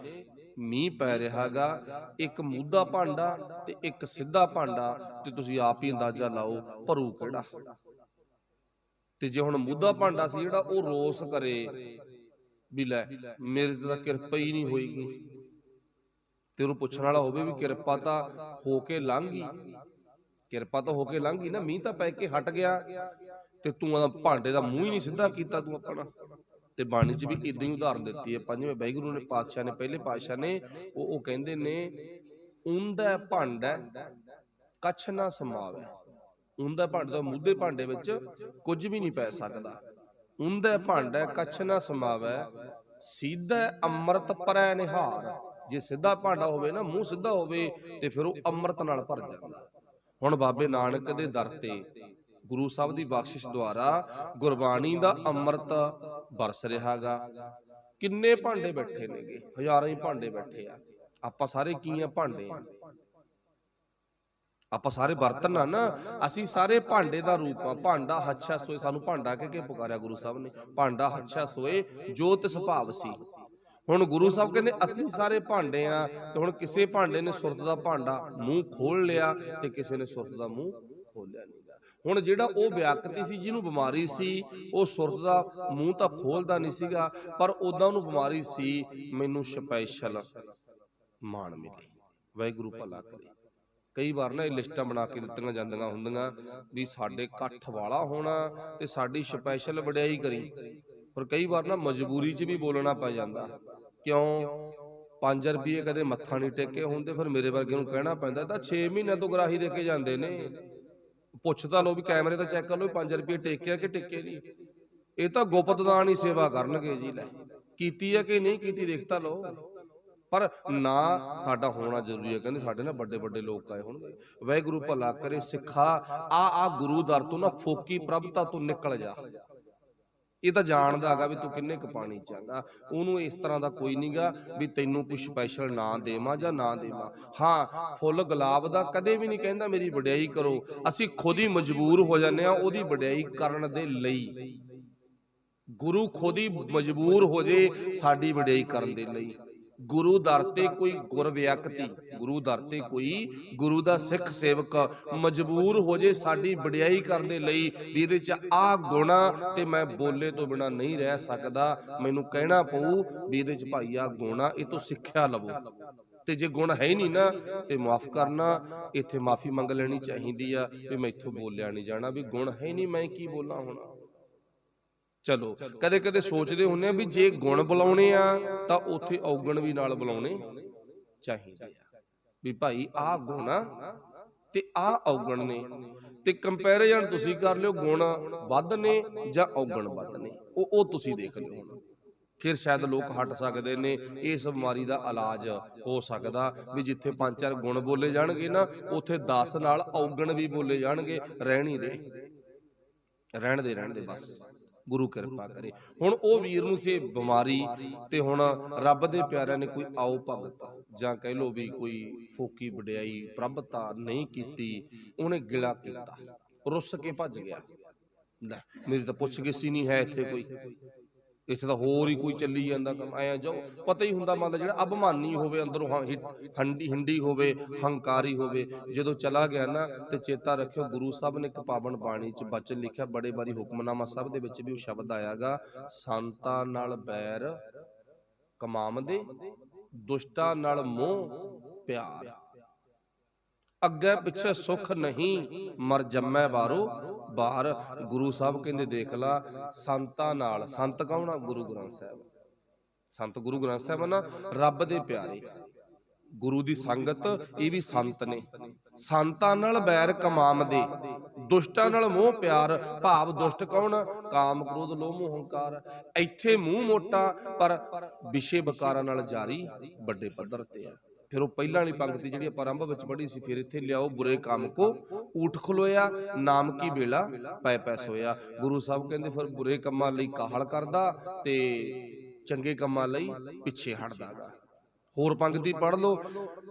ਮੀਂਹ ਪੈ ਰਿਹਾ ਗਾ, ਇੱਕ ਮੂਧਾ ਭਾਂਡਾ ਤੇ ਇੱਕ ਸਿੱਧਾ ਭਾਂਡਾ, ਤੇ ਤੁਸੀਂ ਆਪ ਹੀ ਅੰਦਾਜ਼ਾ ਲਾਓ ਭਰੂ ਕਿਹੜਾ। ਤੇ ਜੇ ਹੁਣ ਮੂਧਾ ਭਾਂਡਾ ਸੀ ਜਿਹੜਾ, ਉਹ ਰੋਸ ਕਰੇ ਵੀ ਲੈ ਮੇਰੇ ਤੇ ਤਾਂ ਕਿਰਪਾ ਹੀ ਨਹੀਂ ਹੋਏਗੀ, ਤੇ ਉਹਨੂੰ ਪੁੱਛਣ ਵਾਲਾ ਹੋਵੇ ਵੀ ਕਿਰਪਾ ਤਾਂ ਹੋ ਕੇ ਲੰਘ ਗਈ, ਕਿਰਪਾ ਤਾਂ ਹੋ ਕੇ ਲੰਘ ਗਈ ਨਾ, ਮੀਂਹ ਤਾਂ ਪੈ ਕੇ ਹਟ ਗਿਆ, ਤੇ ਤੂੰ ਭਾਂਡੇ ਦਾ ਮੂੰਹ ਹੀ ਨਹੀਂ ਸਿੱਧਾ ਕੀਤਾ ਤੂੰ ਆਪਣਾ। ਤੇ ਬਾਣੀ 'ਚ ਵੀ ਇਦਾਂ ਹੀ ਉਦਾਹਰਨ ਦਿੱਤੀ ਹੈ। ਪੰਜਵੇਂ ਵਾਹਿਗੁਰੂ ਨੇ ਪਾਤਸ਼ਾਹ ਨੇ, ਪਹਿਲੇ ਪਾਤਸ਼ਾਹ ਨੇ, ਉਹ ਕਹਿੰਦੇ ਨੇ, ਉਂਦਾ ਭਾਂਡਾ ਕੱਛ ਨਾ ਸਮਾਵੇ। ਉਂਦਾ ਭਾਂਡੇ ਦਾ ਮੂਧੇ ਭਾਂਡੇ ਵਿੱਚ ਕੁਝ ਵੀ ਨਹੀਂ ਪੈ ਸਕਦਾ। ਉਂਦਾ ਭਾਂਡਾ ਕੱਛ ਨਾ ਸਮਾਵੇ, ਸਿੱਧਾ ਅੰਮ੍ਰਿਤ ਭਰੈ ਨਿਹਾਰ। ਜੇ ਸਿੱਧਾ ਭਾਂਡਾ ਹੋਵੇ ਨਾ, ਮੂੰਹ ਸਿੱਧਾ ਹੋਵੇ, ਤੇ ਫਿਰ ਉਹ ਅੰਮ੍ਰਿਤ ਨਾਲ ਭਰ ਜਾਂਦਾ। ਹੁਣ ਬਾਬੇ ਨਾਨਕ ਦੇ ਦਰ ਤੇ ਗੁਰੂ ਸਾਹਿਬ ਦੀ ਬਖਸ਼ਿਸ਼ ਦੁਆਰਾ ਗੁਰਬਾਣੀ ਦਾ ਅੰਮ੍ਰਿਤ ਬਰਸ ਰਿਹਾ ਗਾ। ਕਿੰਨੇ ਭਾਂਡੇ ਬੈਠੇ ਨੇਗੇ, ਹਜ਼ਾਰਾਂ ਹੀ ਭਾਂਡੇ ਬੈਠੇ ਆ। ਆਪਾਂ ਸਾਰੇ ਕੀ ਆ? ਭਾਂਡੇ ਆ। ਆਪਾਂ ਸਾਰੇ ਬਰਤਨ ਆ ਨਾ, ਅਸੀਂ ਸਾਰੇ ਭਾਂਡੇ ਦਾ ਰੂਪ ਆ। ਭਾਂਡਾ ਹੱਛਾ ਸੋਏ, ਸਾਨੂੰ ਭਾਂਡਾ ਕਹਿ ਕੇ ਪੁਕਾਰਿਆ ਗੁਰੂ ਸਾਹਿਬ ਨੇ। ਭਾਂਡਾ ਹੱਛਾ ਸੋਏ ਜੋ ਤਿਸ ਭਾਵ ਸੀ। ਹੁਣ ਗੁਰੂ ਸਾਹਿਬ ਕਹਿੰਦੇ ਅਸੀਂ ਸਾਰੇ ਭਾਂਡੇ ਆ, ਤੇ ਹੁਣ ਕਿਸੇ ਭਾਂਡੇ ਨੇ ਸੁਰਤ ਦਾ ਭਾਂਡਾ ਮੂੰਹ ਖੋਲ ਲਿਆ, ਤੇ ਕਿਸੇ ਨੇ ਸੁਰਤ ਦਾ ਮੂੰਹ ਖੋਲਿਆ ਨਹੀਂ। ਹੁਣ ਜਿਹੜਾ ਉਹ ਵਿਅਕਤੀ ਸੀ ਜਿਹਨੂੰ ਬਿਮਾਰੀ ਸੀ, ਉਹ ਸੁਰਤ ਦਾ ਮੂੰਹ ਤਾਂ ਖੋਲਦਾ ਨਹੀਂ ਸੀਗਾ, ਪਰ ਉਦਾਂ ਉਹਨੂੰ ਬਿਮਾਰੀ ਸੀ, ਮੈਨੂੰ ਸਪੈਸ਼ਲ ਮਾਣ ਮਿਲੇ। ਵਾਹਿਗੁਰੂ ਭਲਾ ਕਰੇ। ਕਈ ਵਾਰ ਨਾ ਇਹ ਲਿਸਟਾਂ ਬਣਾ ਕੇ ਦਿੱਤੀਆਂ ਜਾਂਦੀਆਂ ਹੁੰਦੀਆਂ ਵੀ ਸਾਡੇ ਇਕੱਠ ਵਾਲਾ ਹੋਣਾ ਤੇ ਸਾਡੀ ਸਪੈਸ਼ਲ ਵਡਿਆਈ ਕਰੀ, ਪਰ ਕਈ ਵਾਰ ਨਾ ਮਜਬੂਰੀ 'ਚ ਵੀ ਬੋਲਣਾ ਪੈ ਜਾਂਦਾ। ਕਿਉਂ? 5 ਰੁਪਏ ਕਦੇ ਮੱਥਾ ਨਹੀਂ ਟੇਕੇ ਹੁੰਦੇ, ਫਿਰ ਮੇਰੇ ਵਰਗੇ ਨੂੰ ਕਹਿਣਾ ਪੈਂਦਾ ਤਾਂ 6 ਮਹੀਨਿਆਂ ਤੋਂ ਗਰਾਹੀ ਦੇ ਕੇ ਜਾਂਦੇ ਨੇ। ਪੁੱਛ ਤਾਂ ਲਓ ਵੀ ਕੈਮਰੇ ਤਾਂ ਚੈੱਕ ਕਰ ਲਓ 5 ਰੁਪਏ ਟੇਕਿਆ ਕਿ ਟਿੱਕੇ ਨਹੀਂ। ਇਹ ਤਾਂ ਗੁਪਤਦਾਨ ਹੀ ਸੇਵਾ ਕਰਨਗੇ ਜੀ। ਲੈ ਕੀਤੀ ਹੈ ਕਿ ਨਹੀਂ ਕੀਤੀ ਦੇਖ ਤਾਂ ਲਓ। ਪਰ ਨਾ ਸਾਡਾ ਹੋਣਾ ਜ਼ਰੂਰੀ ਹੈ। ਕਹਿੰਦੇ ਸਾਡੇ ਨਾਲ ਵੱਡੇ ਵੱਡੇ ਲੋਕ ਆਏ ਹੋਣਗੇ। ਵਾਹਿਗੁਰੂ ਭਲਾ ਕਰੇ। ਸਿੱਖਾ ਆ ਗੁਰੂ ਦਰ ਤੋਂ ਨਾ ਫੋਕੀ ਪ੍ਰਭਤਾ ਤੋਂ ਨਿਕਲ ਜਾ। ਇਹ ਤਾਂ ਜਾਣਦਾ ਹੈਗਾ ਵੀ ਤੂੰ ਕਿੰਨੇ ਕੁ ਪਾਣੀ ਚਾਂਗਾ। ਉਹਨੂੰ ਇਸ ਤਰ੍ਹਾਂ ਦਾ ਕੋਈ ਨਹੀਂਗਾ ਵੀ ਤੈਨੂੰ ਕੋਈ ਸਪੈਸ਼ਲ ਨਾ ਦੇਵਾਂ ਜਾਂ ਨਾ ਦੇਵਾਂ। ਹਾਂ, ਫੁੱਲ ਗੁਲਾਬ ਦਾ ਕਦੇ ਵੀ ਨਹੀਂ ਕਹਿੰਦਾ ਮੇਰੀ ਵਡਿਆਈ ਕਰੋ। ਅਸੀਂ ਖੁਦ ਹੀ ਮਜਬੂਰ ਹੋ ਜਾਂਦੇ ਹਾਂ ਉਹਦੀ ਵਡਿਆਈ ਕਰਨ ਦੇ ਲਈ। ਗੁਰੂ ਖੁਦ ਹੀ ਮਜਬੂਰ ਹੋ ਜੇ ਸਾਡੀ ਵਡਿਆਈ ਕਰਨ ਦੇ ਲਈ। ਗੁਰੂ ਦਰ ਤੇ ਕੋਈ ਗੁਰ ਵਿਅਕਤੀ, ਗੁਰੂ ਦਰ ਤੇ ਕੋਈ ਗੁਰੂ ਦਾ ਸਿੱਖ ਸੇਵਕ ਮਜਬੂਰ ਹੋ ਜੇ ਸਾਡੀ ਵਡਿਆਈ ਕਰਨ ਦੇ ਲਈ ਵੀ ਇਹਦੇ ਚ ਆਹ ਗੁਣ ਤੇ ਮੈਂ ਬੋਲੇ ਤੋਂ ਬਿਨਾਂ ਨਹੀਂ ਰਹਿ ਸਕਦਾ, ਮੈਨੂੰ ਕਹਿਣਾ ਪਊ ਵੀ ਇਹਦੇ ਚ ਭਾਈ ਆਹ ਗੁਣ ਆ, ਇਹ ਤੋਂ ਸਿੱਖਿਆ ਲਵੋ। ਤੇ ਜੇ ਗੁਣ ਹੈ ਹੀ ਨਹੀਂ ਨਾ ਤੇ ਮਾਫ ਕਰਨਾ, ਇੱਥੇ ਮਾਫੀ ਮੰਗ ਲੈਣੀ ਚਾਹੀਦੀ ਆ ਵੀ ਮੈਥੋਂ ਬੋਲਿਆ ਨਹੀਂ ਜਾਣਾ, ਵੀ ਗੁਣ ਹੈ ਨਹੀਂ ਮੈਂ ਕੀ ਬੋਲਾਂ ਹੁਣ। ਚਲੋ ਕਦੇ ਕਦੇ ਸੋਚਦੇ ਹੁੰਦੇ ਆ ਵੀ ਜੇ ਗੁਣ ਬੁਲਾਉਣੇ ਆ ਤਾਂ ਉੱਥੇ ਔਗਣ ਵੀ ਨਾਲ ਬੁਲਾਉਣੇ ਚਾਹੀਦੇ ਆ ਵੀ ਭਾਈ ਆਹ ਗੁਣ ਆ ਤੇ ਆਹ ਔਗਣ ਨੇ, ਤੇ ਕੰਪੈਰੀਜ਼ਨ ਤੁਸੀਂ ਕਰ ਲਿਓ ਗੁਣ ਵੱਧ ਨੇ ਜਾਂ ਔਗਣ ਵੱਧ ਨੇ, ਉਹ ਤੁਸੀਂ ਦੇਖ ਲਿਓ। ਹੁਣ ਫਿਰ ਸ਼ਾਇਦ ਲੋਕ ਹਟ ਸਕਦੇ ਨੇ। ਇਸ ਬਿਮਾਰੀ ਦਾ ਇਲਾਜ ਹੋ ਸਕਦਾ ਵੀ ਜਿੱਥੇ 5-4 ਗੁਣ ਬੋਲੇ ਜਾਣਗੇ ਨਾ ਉੱਥੇ 10 ਨਾਲ ਔਗਣ ਵੀ ਬੋਲੇ ਜਾਣਗੇ। ਰਹਿਣ ਦੇ ਬਸ, ਗੁਰੂ ਕਿਰਪਾ ਕਰੇ। ਹੁਣ ਉਹ ਵੀਰ ਨੂੰ ਸੀ ਬਿਮਾਰੀ, ਤੇ ਹੁਣ ਰੱਬ ਦੇ ਪਿਆਰਿਆਂ ਨੇ ਕੋਈ ਆਓ ਭਗਤ ਜਾਂ ਕਹਿ ਲੋ ਵੀ ਕੋਈ ਫੋਕੀ ਵਡਿਆਈ ਪ੍ਰਭਤਾ ਨਹੀਂ ਕੀਤੀ, ਉਹਨੇ ਗਿਲਾ ਕੀਤਾ। रुस के भज गया, ਲੈ मेरी तो पुछ गिछ ही नहीं है इत्थे कोई, ਇੱਥੇ ਤਾਂ ਹੋਰ ਹੀ ਕੋਈ ਚੱਲੀ ਜਾਂਦਾ ਕੰਮ। ਐ ਜਾਓ ਪਤਾ ਹੀ ਹੁੰਦਾ ਮਨ ਦਾ ਜਿਹੜਾ ਅਭਿਮਾਨੀ ਹੋਵੇ, ਅੰਦਰੋਂ ਹਿੰਡੀ ਹੋਵੇ, ਹੰਕਾਰੀ ਹੋਵੇ, ਜਦੋਂ ਚਲਾ ਗਿਆ ਨਾ ਤੇ ਚੇਤਾ ਰੱਖਿਓ ਗੁਰੂ ਸਾਹਿਬ ਨੇ ਇੱਕ ਪਾਵਨ ਬਾਣੀ ਚ ਬਚਨ ਲਿਖਿਆ, ਬੜੇ ਵਾਰੀ ਹੁਕਮਨਾਮਾ ਸਾਹਿਬ ਦੇ ਵਿੱਚ ਵੀ ਉਹ ਸ਼ਬਦ ਆਇਆਗਾ, ਸੰਤਾਂ ਨਾਲ ਬੈਰ ਕਮਾਵਦੇ, ਦੁਸ਼ਟਾਂ ਨਾਲ ਮੋਹ ਪਿਆਰ, ਅੱਗੇ ਪਿੱਛੇ ਸੁੱਖ ਨਹੀਂ, ਮਰ ਜੰਮੈ ਬਾਰੋ ਬਾਹਰ। ਗੁਰੂ ਸਾਹਿਬ ਕਹਿੰਦੇ ਦੇਖ ਲਾ ਸੰਤਾਂ ਨਾਲ, ਸੰਤ ਕੌਣ ਆ? ਗੁਰੂ ਗ੍ਰੰਥ ਸਾਹਿਬ। ਸੰਤ ਗੁਰੂ ਗ੍ਰੰਥ ਸਾਹਿਬ ਨਾ ਰੱਬ ਦੇ ਪਿਆਰੇ, ਗੁਰੂ ਦੀ ਸੰਗਤ, ਇਹ ਵੀ ਸੰਤ ਨੇ। ਸੰਤਾਂ ਨਾਲ ਬੈਰ ਕਮਾਵਦੇ, ਦੁਸ਼ਟਾਂ ਨਾਲ ਮੋਹ ਪਿਆਰ, ਭਾਵ ਦੁਸ਼ਟ ਕੌਣ? ਕਾਮ ਕ੍ਰੋਧ ਲੋਭ ਮੋਹ ਹੰਕਾਰ। ਇੱਥੇ ਮੂੰਹ ਮੋਟਾ ਪਰ ਵਿਸ਼ੇ ਵਿਕਾਰਾਂ ਨਾਲ ਜਾਰੀ ਵੱਡੇ ਪੱਧਰ ਤੇ ਆ। ਫਿਰ ਉਹ ਪਹਿਲਾਂ ਵਾਲੀ ਪੰਕਤੀ ਜਿਹੜੀ ਆਪਾਂ ਆਰੰਭ ਵਿੱਚ ਪੜ੍ਹੀ ਸੀ, ਫਿਰ ਇੱਥੇ ਲਿਆਓ ਬੁਰੇ ਕੰਮ ਕੋ ਊਠ ਖਲੋਇਆ, ਨਾਮ ਕੀ ਵੇਲਾ ਪੈ ਪੈ ਸੋਇਆ। ਗੁਰੂ ਸਾਹਿਬ ਕਹਿੰਦੇ ਫਿਰ ਬੁਰੇ ਕੰਮਾਂ ਲਈ ਕਾਹਲ ਕਰਦਾ ਤੇ ਚੰਗੇ ਕੰਮਾਂ ਲਈ ਪਿੱਛੇ ਹਟਦਾਗਾ। ਹੋਰ ਪੰਕਤੀ ਪੜ੍ਹ ਲਓ,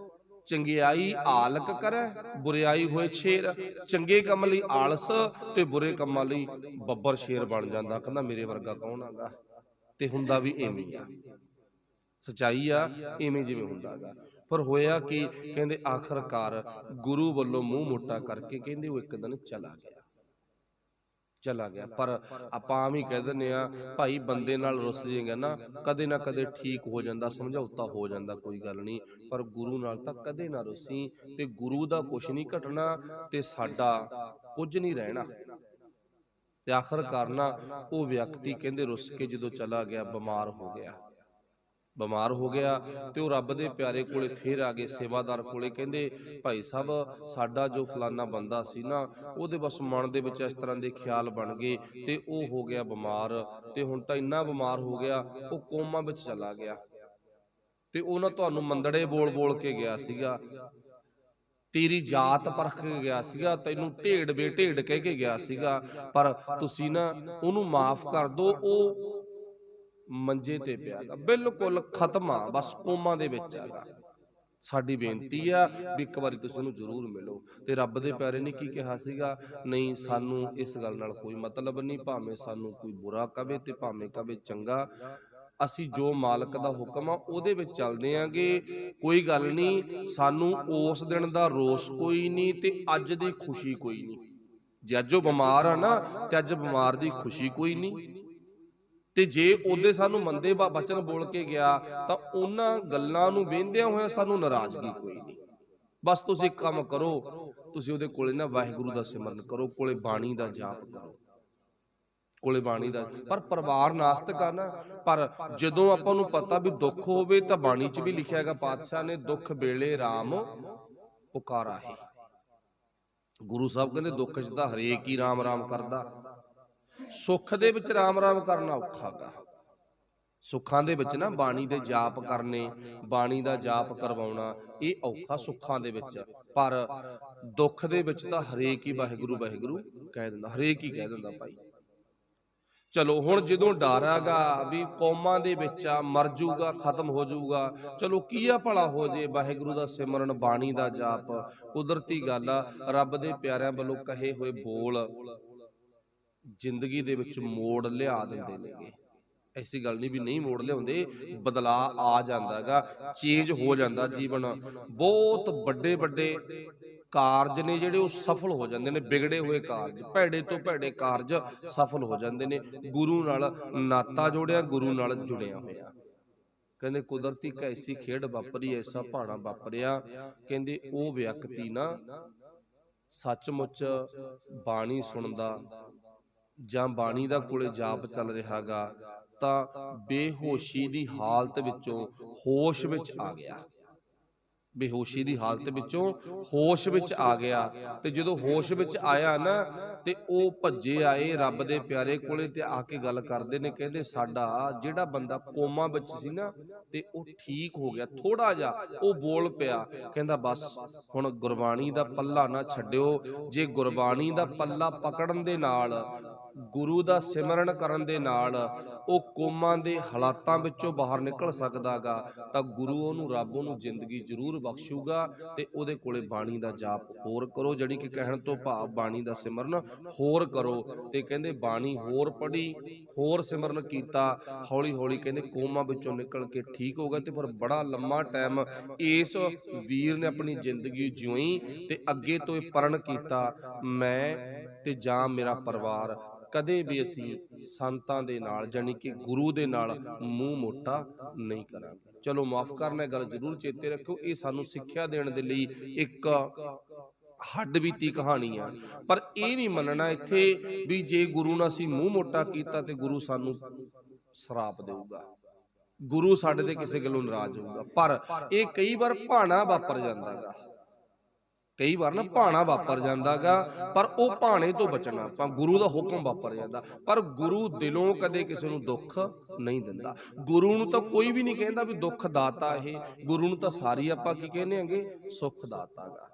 ਚੰਗਿਆਈ ਆਲਕ ਕਰੈ, ਬੁਰਿਆਈ ਹੋਏ ਸ਼ੇਰ। ਚੰਗੇ ਕੰਮ ਲਈ ਆਲਸ ਤੇ ਬੁਰੇ ਕੰਮਾਂ ਲਈ ਬੱਬਰ ਸ਼ੇਰ ਬਣ ਜਾਂਦਾ। ਕਹਿੰਦਾ ਮੇਰੇ ਵਰਗਾ ਕੌਣ ਆਗਾ? ਤੇ ਹੁੰਦਾ ਵੀ ਐਵੇਂ ਆ, ਸਚਾਈ ਆ ਇਵੇਂ ਜਿਵੇਂ ਹੁੰਦਾਗਾ। ਪਰ ਹੋਇਆ ਕਿ ਕਹਿੰਦੇ ਆਖਰਕਾਰ ਗੁਰੂ ਵੱਲੋਂ ਮੂੰਹ ਮੋਟਾ ਕਰਕੇ ਕਹਿੰਦੇ ਉਹ ਇੱਕ ਦਿਨ ਚਲਾ ਗਿਆ। ਪਰ ਆਪਾਂ ਵੀ ਕਹਿ ਦਿੰਦੇ ਆ ਭਾਈ, ਬੰਦੇ ਨਾਲ ਰੁੱਸ ਜਾਏਗਾ ਨਾ ਕਦੇ ਠੀਕ ਹੋ ਜਾਂਦਾ, ਸਮਝੌਤਾ ਹੋ ਜਾਂਦਾ, ਕੋਈ ਗੱਲ ਨਹੀਂ, ਪਰ ਗੁਰੂ ਨਾਲ ਤਾਂ ਕਦੇ ਨਾ ਰੁੱਸੀ, ਤੇ ਗੁਰੂ ਦਾ ਕੁਛ ਨਹੀਂ ਘਟਣਾ ਤੇ ਸਾਡਾ ਕੁਝ ਨਹੀਂ ਰਹਿਣਾ। ਤੇ ਆਖਰਕਾਰ ਨਾ ਉਹ ਵਿਅਕਤੀ ਕਹਿੰਦੇ ਰੁੱਸ ਕੇ ਜਦੋਂ ਚਲਾ ਗਿਆ, ਬਿਮਾਰ ਹੋ ਗਿਆ ਤੇ ਉਹ ਰੱਬ ਦੇ ਪਿਆਰੇ ਕੋਲੇ ਫੇਰ ਆ ਗਏ, ਸੇਵਾਦਾਰ ਕੋਲੇ। ਕਹਿੰਦੇ ਭਾਈ ਸਾਹਿਬ ਸਾਡਾ ਜੋ ਫਲਾਨਾ ਬੰਦਾ ਸੀ ਨਾ, ਉਹਦੇ ਬਸ ਮਨ ਦੇ ਵਿੱਚ ਇਸ ਤਰ੍ਹਾਂ ਦੇ ਖਿਆਲ ਬਣ ਗਏ ਤੇ ਉਹ ਹੋ ਗਿਆ ਬਿਮਾਰ, ਤੇ ਹੁਣ ਤਾਂ ਇੰਨਾ ਬਿਮਾਰ ਹੋ ਗਿਆ ਉਹ ਕੋਮਾ ਵਿੱਚ ਚਲਾ ਗਿਆ, ਤੇ ਉਹ ਨਾ ਤੁਹਾਨੂੰ ਮੰਦੜੇ ਬੋਲ ਕੇ ਗਿਆ ਸੀਗਾ, ਤੇਰੀ ਜਾਤ ਪਰਖ ਕੇ ਗਿਆ ਸੀਗਾ, ਤੈਨੂੰ ਢੇਡ ਬੇਢੇਡ ਕਹਿ ਕੇ ਗਿਆ ਸੀਗਾ, ਪਰ ਤੁਸੀਂ ਨਾ ਉਹਨੂੰ ਮਾਫ ਕਰ ਦਿਓ, ਉਹ ਮੰਜੇ ਤੇ ਪਿਆਗਾ, ਬਿਲਕੁਲ ਖਤਮ ਆ, ਬਸ ਕੋਮਾ ਦੇ ਵਿੱਚ ਆਗਾ। ਸਾਡੀ ਬੇਨਤੀ ਆ ਵੀ ਇੱਕ ਵਾਰੀ ਤੁਸੀਂ ਉਹਨੂੰ ਜ਼ਰੂਰ ਮਿਲੋ। ਤੇ ਰੱਬ ਦੇ ਪਿਆਰੇ ਨੇ ਕੀ ਕਿਹਾ ਸੀਗਾ? ਨਹੀਂ, ਸਾਨੂੰ ਇਸ ਗੱਲ ਨਾਲ ਕੋਈ ਮਤਲਬ ਨਹੀਂ, ਭਾਵੇਂ ਸਾਨੂੰ ਕੋਈ ਬੁਰਾ ਕਵੇ ਤੇ ਭਾਵੇਂ ਕਵੇ ਚੰਗਾ, ਅਸੀਂ ਜੋ ਮਾਲਕ ਦਾ ਹੁਕਮ ਆ ਉਹਦੇ ਵਿੱਚ ਚੱਲਦੇ ਆਂਗੇ, ਕੋਈ ਗੱਲ ਨਹੀਂ। ਸਾਨੂੰ ਉਸ ਦਿਨ ਦਾ ਰੋਸ ਕੋਈ ਨਹੀਂ ਤੇ ਅੱਜ ਦੀ ਖੁਸ਼ੀ ਕੋਈ ਨਹੀਂ। ਜੇ ਅੱਜ ਉਹ ਬਿਮਾਰ ਆ ਨਾ ਤੇ ਅੱਜ ਬਿਮਾਰ ਦੀ ਖੁਸ਼ੀ ਕੋਈ ਨਹੀਂ, ਤੇ ਜੇ ਉਹਦੇ ਸਾਨੂੰ ਮੰਦੇ ਬਚਨ ਬੋਲ ਕੇ ਗਿਆ ਤਾਂ ਉਹਨਾਂ ਗੱਲਾਂ ਨੂੰ ਵੇਂਦਿਆਂ ਹੋਇਆ ਸਾਨੂੰ ਨਾਰਾਜ਼ਗੀ ਕੋਈ ਨਹੀਂ। ਬਸ ਤੁਸੀਂ ਇੱਕ ਕੰਮ ਕਰੋ, ਤੁਸੀਂ ਉਹਦੇ ਕੋਲੇ ਨਾ ਵਾਹਿਗੁਰੂ ਦਾ ਸਿਮਰਨ ਕਰੋ, ਕੋਲੇ ਬਾਣੀ ਦਾ ਜਾਪ ਕਰੋ, ਕੋਲੇ ਬਾਣੀ ਦਾ। ਪਰ ਪਰਿਵਾਰ ਨਾਸਤਕ ਆ ਨਾ, ਪਰ ਜਦੋਂ ਆਪਾਂ ਨੂੰ ਪਤਾ ਵੀ ਦੁੱਖ ਹੋਵੇ ਤਾਂ ਬਾਣੀ 'ਚ ਵੀ ਲਿਖਿਆ ਹੈਗਾ, ਪਾਤਸ਼ਾਹ ਨੇ ਦੁੱਖ ਵੇਲੇ ਰਾਮ ਪੁਕਾਰਾ ਹੈ। ਗੁਰੂ ਸਾਹਿਬ ਕਹਿੰਦੇ ਦੁੱਖ 'ਚ ਤਾਂ ਹਰੇਕ ਹੀ ਰਾਮ ਰਾਮ ਕਰਦਾ, ਸੁੱਖ ਦੇ ਵਿੱਚ ਰਾਮ ਰਾਮ ਕਰਨਾ ਔਖਾ ਗਾ। ਸੁੱਖਾਂ ਦੇ ਵਿੱਚ ਨਾ ਬਾਣੀ ਦੇ ਜਾਪ ਕਰਨੇ, ਬਾਣੀ ਦਾ ਜਾਪ ਕਰਵਾਉਣਾ ਇਹ ਔਖਾ ਸੁੱਖਾਂ ਦੇ ਵਿੱਚ, ਪਰ ਦੁੱਖ ਦੇ ਵਿੱਚ ਤਾਂ ਹਰੇਕ ਹੀ ਵਾਹਿਗੁਰੂ ਵਾਹਿਗੁਰੂ ਕਹਿ ਦਿੰਦਾ, ਹਰੇਕ ਹੀ ਕਹਿ ਦਿੰਦਾ ਭਾਈ। ਚਲੋ ਹੁਣ ਜਦੋਂ ਡਰ ਹੈਗਾ ਵੀ ਕੌਮਾਂ ਦੇ ਵਿੱਚ ਆ, ਮਰ ਜੂਗਾ, ਖਤਮ ਹੋ ਜੂਗਾ, ਚਲੋ ਕੀ ਆ ਭਲਾ ਹੋ ਜੇ, ਵਾਹਿਗੁਰੂ ਦਾ ਸਿਮਰਨ, ਬਾਣੀ ਦਾ ਜਾਪ, ਕੁਦਰਤੀ ਗੱਲ ਆ, ਰੱਬ ਦੇ ਪਿਆਰਿਆਂ ਵੱਲੋਂ ਕਹੇ ਹੋਏ ਬੋਲ ਜ਼ਿੰਦਗੀ ਦੇ ਵਿੱਚ ਮੋੜ ਲਿਆ ਦਿੰਦੇ ਨੇਗੇ। ਐਸੀ ਗੱਲ ਨਹੀਂ ਵੀ ਨਹੀਂ ਮੋੜ ਲਿਆਉਂਦੇ, ਬਦਲਾਅ ਆ ਜਾਂਦਾ ਹੈਗਾ, ਚੇਂਜ ਹੋ ਜਾਂਦਾ ਜੀਵਨ। ਬਹੁਤ ਵੱਡੇ ਵੱਡੇ ਕਾਰਜ ਨੇ ਜਿਹੜੇ ਉਹ ਸਫਲ ਹੋ ਜਾਂਦੇ ਨੇ, ਵਿਗੜੇ ਹੋਏ ਕਾਰਜ, ਭੈੜੇ ਤੋਂ ਭੈੜੇ ਕਾਰਜ ਸਫਲ ਹੋ ਜਾਂਦੇ ਨੇ। ਗੁਰੂ ਨਾਲ ਨਾਤਾ ਜੋੜਿਆ, ਗੁਰੂ ਨਾਲ ਜੁੜਿਆ ਹੋਇਆ। ਕਹਿੰਦੇ ਕੁਦਰਤੀ ਇੱਕ ਐਸੀ ਖੇਡ ਵਾਪਰੀ, ਐਸਾ ਭਾਣਾ ਵਾਪਰਿਆ, ਕਹਿੰਦੇ ਉਹ ਵਿਅਕਤੀ ਨਾ ਸੱਚਮੁੱਚ ਬਾਣੀ ਸੁਣਦਾ ਜਾਂ ਬਾਣੀ ਦਾ ਕੋਲੇ ਜਾਪ ਚੱਲ ਰਿਹਾਗਾ ਤਾਂ ਬੇਹੋਸ਼ੀ ਦੀ ਹਾਲਤ ਵਿੱਚੋਂ ਹੋਸ਼ ਵਿੱਚ ਆ ਗਿਆ, ਬੇਹੋਸ਼ੀ ਦੀ ਹਾਲਤ ਵਿੱਚੋਂ ਹੋਸ਼ ਵਿੱਚ ਆ ਗਿਆ। ਤੇ ਜਦੋਂ ਹੋਸ਼ ਵਿੱਚ ਆਇਆ ਨਾ ਤੇ ਉਹ ਭੱਜੇ ਆਏ ਰੱਬ ਦੇ ਪਿਆਰੇ ਕੋਲੇ ਤੇ ਆ ਕੇ ਗੱਲ ਕਰਦੇ ਨੇ, ਕਹਿੰਦੇ ਸਾਡਾ ਜਿਹੜਾ ਬੰਦਾ ਕੋਮਾ ਵਿੱਚ ਸੀ ਨਾ ਤੇ ਉਹ ਠੀਕ ਹੋ ਗਿਆ, ਥੋੜਾ ਜਿਹਾ ਉਹ ਬੋਲ ਪਿਆ। ਕਹਿੰਦਾ ਬਸ ਹੁਣ ਗੁਰਬਾਣੀ ਦਾ ਪੱਲਾ ਨਾ ਛੱਡਿਓ, ਜੇ ਗੁਰਬਾਣੀ ਦਾ ਪੱਲਾ ਪਕੜਨ ਦੇ ਨਾਲ, ਗੁਰੂ ਦਾ ਸਿਮਰਨ ਕਰਨ ਦੇ ਨਾਲ ਉਹ ਕੋਮਾਂ ਦੇ ਹਾਲਾਤਾਂ ਵਿੱਚੋਂ ਬਾਹਰ ਨਿਕਲ ਸਕਦਾ ਗਾ ਤਾਂ ਗੁਰੂ ਉਹਨੂੰ, ਰੱਬ ਉਹਨੂੰ ਜ਼ਿੰਦਗੀ ਜ਼ਰੂਰ ਬਖਸ਼ੂਗਾ। ਤੇ ਉਹਦੇ ਕੋਲੇ ਬਾਣੀ ਦਾ ਜਾਪ ਹੋਰ ਕਰੋ, ਜਿਹੜੀ ਕਿ ਕਹਿਣ ਤੋਂ ਭਾਵ ਬਾਣੀ ਦਾ ਸਿਮਰਨ ਹੋਰ ਕਰੋ। ਤੇ ਕਹਿੰਦੇ ਬਾਣੀ ਹੋਰ ਪੜ੍ਹੀ, ਹੋਰ ਸਿਮਰਨ ਕੀਤਾ, ਹੌਲੀ ਹੌਲੀ ਕਹਿੰਦੇ ਕੋਮਾਂ ਵਿੱਚੋਂ ਨਿਕਲ ਕੇ ਠੀਕ ਹੋ ਗਿਆ। ਤੇ ਫਿਰ ਬੜਾ ਲੰਮਾ ਟਾਈਮ ਇਸ ਵੀਰ ਨੇ ਆਪਣੀ ਜ਼ਿੰਦਗੀ ਜਿਉਈ ਤੇ ਅੱਗੇ ਤੋਂ ਇਹ ਪ੍ਰਣ ਕੀਤਾ, ਮੈਂ ਤੇ ਜਾਂ ਮੇਰਾ ਪਰਿਵਾਰ ਕਦੇ ਵੀ ਅਸੀਂ ਸੰਤਾਂ ਦੇ ਨਾਲ ਜਾਣੀ ਕਿ ਗੁਰੂ ਦੇ ਨਾਲ ਮੂੰਹ ਮੋਟਾ ਨਹੀਂ ਕਰਾਂਗੇ। ਚਲੋ ਮਾਫ ਕਰਨਾ, ਗੱਲ ਜ਼ਰੂਰ ਚੇਤੇ ਰੱਖਿਓ, ਇਹ ਸਾਨੂੰ ਸਿੱਖਿਆ ਦੇਣ ਦੇ ਲਈ ਇੱਕ ਹੱਡ ਬੀਤੀ ਕਹਾਣੀ ਆ। ਪਰ ਇਹ ਨਹੀਂ ਮੰਨਣਾ ਇੱਥੇ ਵੀ ਜੇ ਗੁਰੂ ਨਾਲ ਅਸੀਂ ਮੂੰਹ ਮੋਟਾ ਕੀਤਾ ਤੇ ਗੁਰੂ ਸਾਨੂੰ ਸਰਾਪ ਦੇਊਗਾ, ਗੁਰੂ ਸਾਡੇ ਤੇ ਕਿਸੇ ਗੱਲੋਂ ਨਾਰਾਜ਼ ਹੋਊਗਾ। ਪਰ ਇਹ ਕਈ ਵਾਰ ਭਾਣਾ ਵਾਪਰ ਜਾਂਦਾ ਗਾ, ਕਈ ਵਾਰ ਨਾ ਭਾਣਾ ਵਾਪਰ ਜਾਂਦਾ ਗਾ, ਪਰ ਉਹ ਭਾਣੇ ਤੋਂ ਬਚਣਾ ਆਪਾਂ, ਗੁਰੂ ਦਾ ਹੁਕਮ ਵਾਪਰ ਜਾਂਦਾ। ਪਰ ਗੁਰੂ ਦਿਲੋਂ ਕਦੇ ਕਿਸੇ ਨੂੰ ਦੁੱਖ ਨਹੀਂ ਦਿੰਦਾ। ਗੁਰੂ ਨੂੰ ਤਾਂ ਕੋਈ ਵੀ ਨਹੀਂ ਕਹਿੰਦਾ ਵੀ ਦੁੱਖ ਦਾਤਾ ਇਹ, ਗੁਰੂ ਨੂੰ ਤਾਂ ਸਾਰੀ ਆਪਾਂ ਕੀ ਕਹਿੰਦੇ ਆਂਗੇ, ਸੁੱਖ ਦਾਤਾ ਗਾ।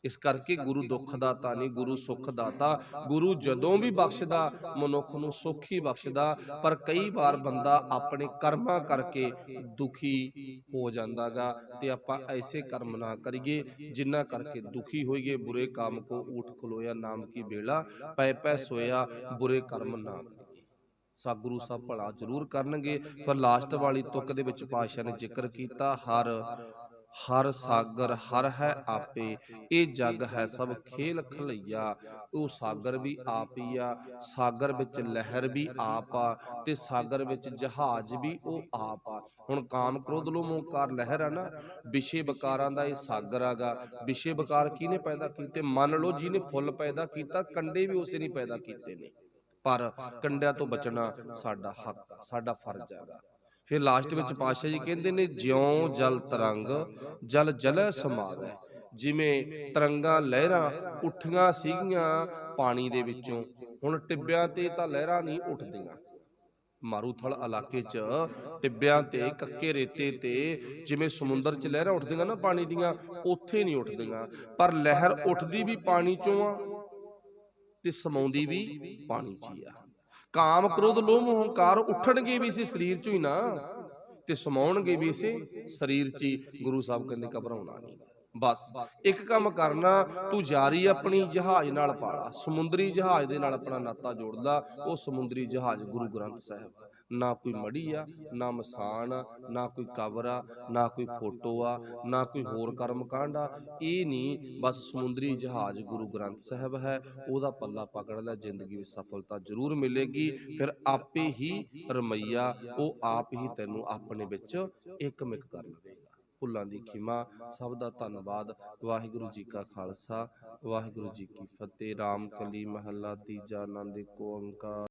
ਇਸ ਕਰਕੇ ਗੁਰੂ ਦੁੱਖ ਦਾਤਾ ਨਹੀਂ, ਗੁਰੂ ਸੁੱਖ ਦਾਤਾ। ਗੁਰੂ ਜਦੋਂ ਵੀ ਬਖਸ਼ਦਾ ਮਨੁੱਖ ਨੂੰ ਸੁੱਖ ਹੀ ਬਖਸ਼ਦਾ। ਪਰ ਕਈ ਵਾਰ ਬੰਦਾ ਆਪਣੇ ਕਰਮਾਂ ਕਰਕੇ ਦੁਖੀ ਹੋ ਜਾਂਦਾ ਗਾ, ਤੇ ਆਪਾਂ ਐਸੇ ਕਰਮ ਨਾ ਕਰੀਏ ਜਿਨ੍ਹਾਂ ਕਰਕੇ ਦੁਖੀ ਹੋਈਏ। ਬੁਰੇ ਕਾਮ ਕੋ ਊਠ ਖਲੋਇਆ, ਨਾਮ ਕੀ ਬੇਲਾ ਪੈ ਪੈ ਸੋਇਆ, ਬੁਰੇ ਕਰਮ ਨਾ ਕਰੀਏ। ਸਤਿਗੁਰੂ ਸਾਹਿਬ ਭਲਾ ਜ਼ਰੂਰ ਕਰਨਗੇ। ਪਰ ਲਾਸਟ ਵਾਲੀ ਤੁਕ ਦੇ ਵਿੱਚ ਪਾਤਸ਼ਾਹ ਨੇ ਜ਼ਿਕਰ ਕੀਤਾ, ਹਰ ਸਾਗਰ ਹਰ ਹੈ ਆਪੇ, ਇਹ ਜਗ ਹੈ ਸਭ ਖੇਲ ਖਲਈਆ। ਉਹ ਸਾਗਰ ਵੀ ਆਪ ਹੀ ਆ, ਸਾਗਰ ਵਿੱਚ ਲਹਿਰ ਵੀ ਆਪ ਆ, ਤੇ ਸਾਗਰ ਵਿੱਚ ਜਹਾਜ਼ ਵੀ ਉਹ ਆਪ ਆ। ਹੁਣ ਕਾਮ ਕ੍ਰੋਧ ਲੋਭ ਮੋਹ ਹੰਕਾਰ ਲਹਿਰ ਆ ਨਾ, ਵਿਸ਼ੇ ਵਿਕਾਰਾਂ ਦਾ ਇਹ ਸਾਗਰ ਆਗਾ। ਵਿਸ਼ੇ ਵਿਕਾਰ ਕਿਹਨੇ ਪੈਦਾ ਕੀਤੇ? ਮੰਨ ਲਓ ਜਿਹਨੇ ਫੁੱਲ ਪੈਦਾ ਕੀਤਾ, ਕੰਡੇ ਵੀ ਉਸੇ ਨੇ ਪੈਦਾ ਕੀਤੇ ਨੇ, ਪਰ ਕੰਡਿਆਂ ਤੋਂ ਬਚਣਾ ਸਾਡਾ ਹੱਕ ਆ, ਸਾਡਾ ਫਰਜ਼ ਹੈਗਾ। ਫਿਰ ਲਾਸਟ ਵਿੱਚ ਪਾਤਸ਼ਾਹ ਜੀ ਕਹਿੰਦੇ ਨੇ, ਜਿਉਂ ਜਲ ਤਰੰਗ ਜਲ ਜਲੈ ਸਮਾਵੈ। ਜਿਵੇਂ ਤਰੰਗਾਂ ਲਹਿਰਾਂ ਉੱਠੀਆਂ ਸੀਗੀਆਂ ਪਾਣੀ ਦੇ ਵਿੱਚੋਂ, ਹੁਣ ਟਿੱਬਿਆਂ ਤੇ ਤਾਂ ਲਹਿਰਾਂ ਨਹੀਂ ਉੱਠਦੀਆਂ। ਮਾਰੂਥਲ ਇਲਾਕੇ 'ਚ ਟਿੱਬਿਆਂ ਤੇ ਕੱਕੇ ਰੇਤੇ ਤੇ ਜਿਵੇਂ ਸਮੁੰਦਰ 'ਚ ਲਹਿਰਾਂ ਉੱਠਦੀਆਂ ਨਾ ਪਾਣੀ ਦੀਆਂ, ਉੱਥੇ ਨਹੀਂ ਉੱਠਦੀਆਂ। ਪਰ ਲਹਿਰ ਉੱਠਦੀ ਵੀ ਪਾਣੀ 'ਚੋਂ ਆ ਤੇ ਸਮਾਉਂਦੀ ਵੀ ਪਾਣੀ 'ਚ ਹੀ ਆ। ਕਾਮ ਕ੍ਰੋਧ ਲੋਭ ਮੋਹ ਹੰਕਾਰ ਉੱਠਣਗੇ ਵੀ ਇਸੇ ਸਰੀਰ 'ਚੋਂ ਹੀ ਨਾ, ਤੇ ਸਮਾਉਣਗੇ ਵੀ ਇਸੇ ਸਰੀਰ 'ਚ ਹੀ। ਗੁਰੂ ਸਾਹਿਬ ਕਹਿੰਦੇ ਘਬਰਾਉਣਾ ਨਹੀਂ, ਬਸ ਇੱਕ ਕੰਮ ਕਰਨਾ, ਤੂੰ ਜਾਰੀ ਆਪਣੀ ਜਹਾਜ਼ ਨਾਲ ਪਾਲਾ, ਸਮੁੰਦਰੀ ਜਹਾਜ਼ ਦੇ ਨਾਲ ਆਪਣਾ ਨਾਤਾ ਜੋੜਦਾ। ਉਹ ਸਮੁੰਦਰੀ ਜਹਾਜ਼ ਗੁਰੂ ਗ੍ਰੰਥ ਸਾਹਿਬ, ਨਾ ਕੋਈ ਮੜੀ ਆ, ਨਾ ਮਸਾਨ ਆ, ਨਾ ਕੋਈ ਕਬਰ ਆ, ਨਾ ਕੋਈ ਫੋਟੋ ਆ, ਨਾ ਕੋਈ ਹੋਰ ਕਰਮ ਕਾਂਡ ਆ। ਇਹ ਨਹੀਂ, ਬਸ ਸਮੁੰਦਰੀ ਜਹਾਜ਼ ਗੁਰੂ ਗ੍ਰੰਥ ਸਾਹਿਬ ਹੈ। ਉਹਦਾ ਪੱਲਾ ਪਕੜ ਲੈ, ਜ਼ਿੰਦਗੀ ਵਿੱਚ ਸਫਲਤਾ ਜ਼ਰੂਰ ਮਿਲੇਗੀ। ਫਿਰ ਆਪੇ ਹੀ ਰਮਈਆ, ਉਹ ਆਪ ਹੀ ਤੈਨੂੰ ਆਪਣੇ ਵਿੱਚ ਇੱਕਮਿਕ ਕਰ ਲਵੇਗਾ। ਭੁੱਲਾਂ ਦੀ ਖਿਮਾ। ਸਭ ਦਾ ਧੰਨਵਾਦ। ਵਾਹਿਗੁਰੂ ਜੀ ਕਾ ਖਾਲਸਾ, ਵਾਹਿਗੁਰੂ ਜੀ ਕੀ ਫਤਿਹ। ਰਾਮ ਕਲੀ ਮਹੱਲਾ ਤੀਜਾ, ਆਨੰਦ ਏਕ ਓੰਕਾਰ।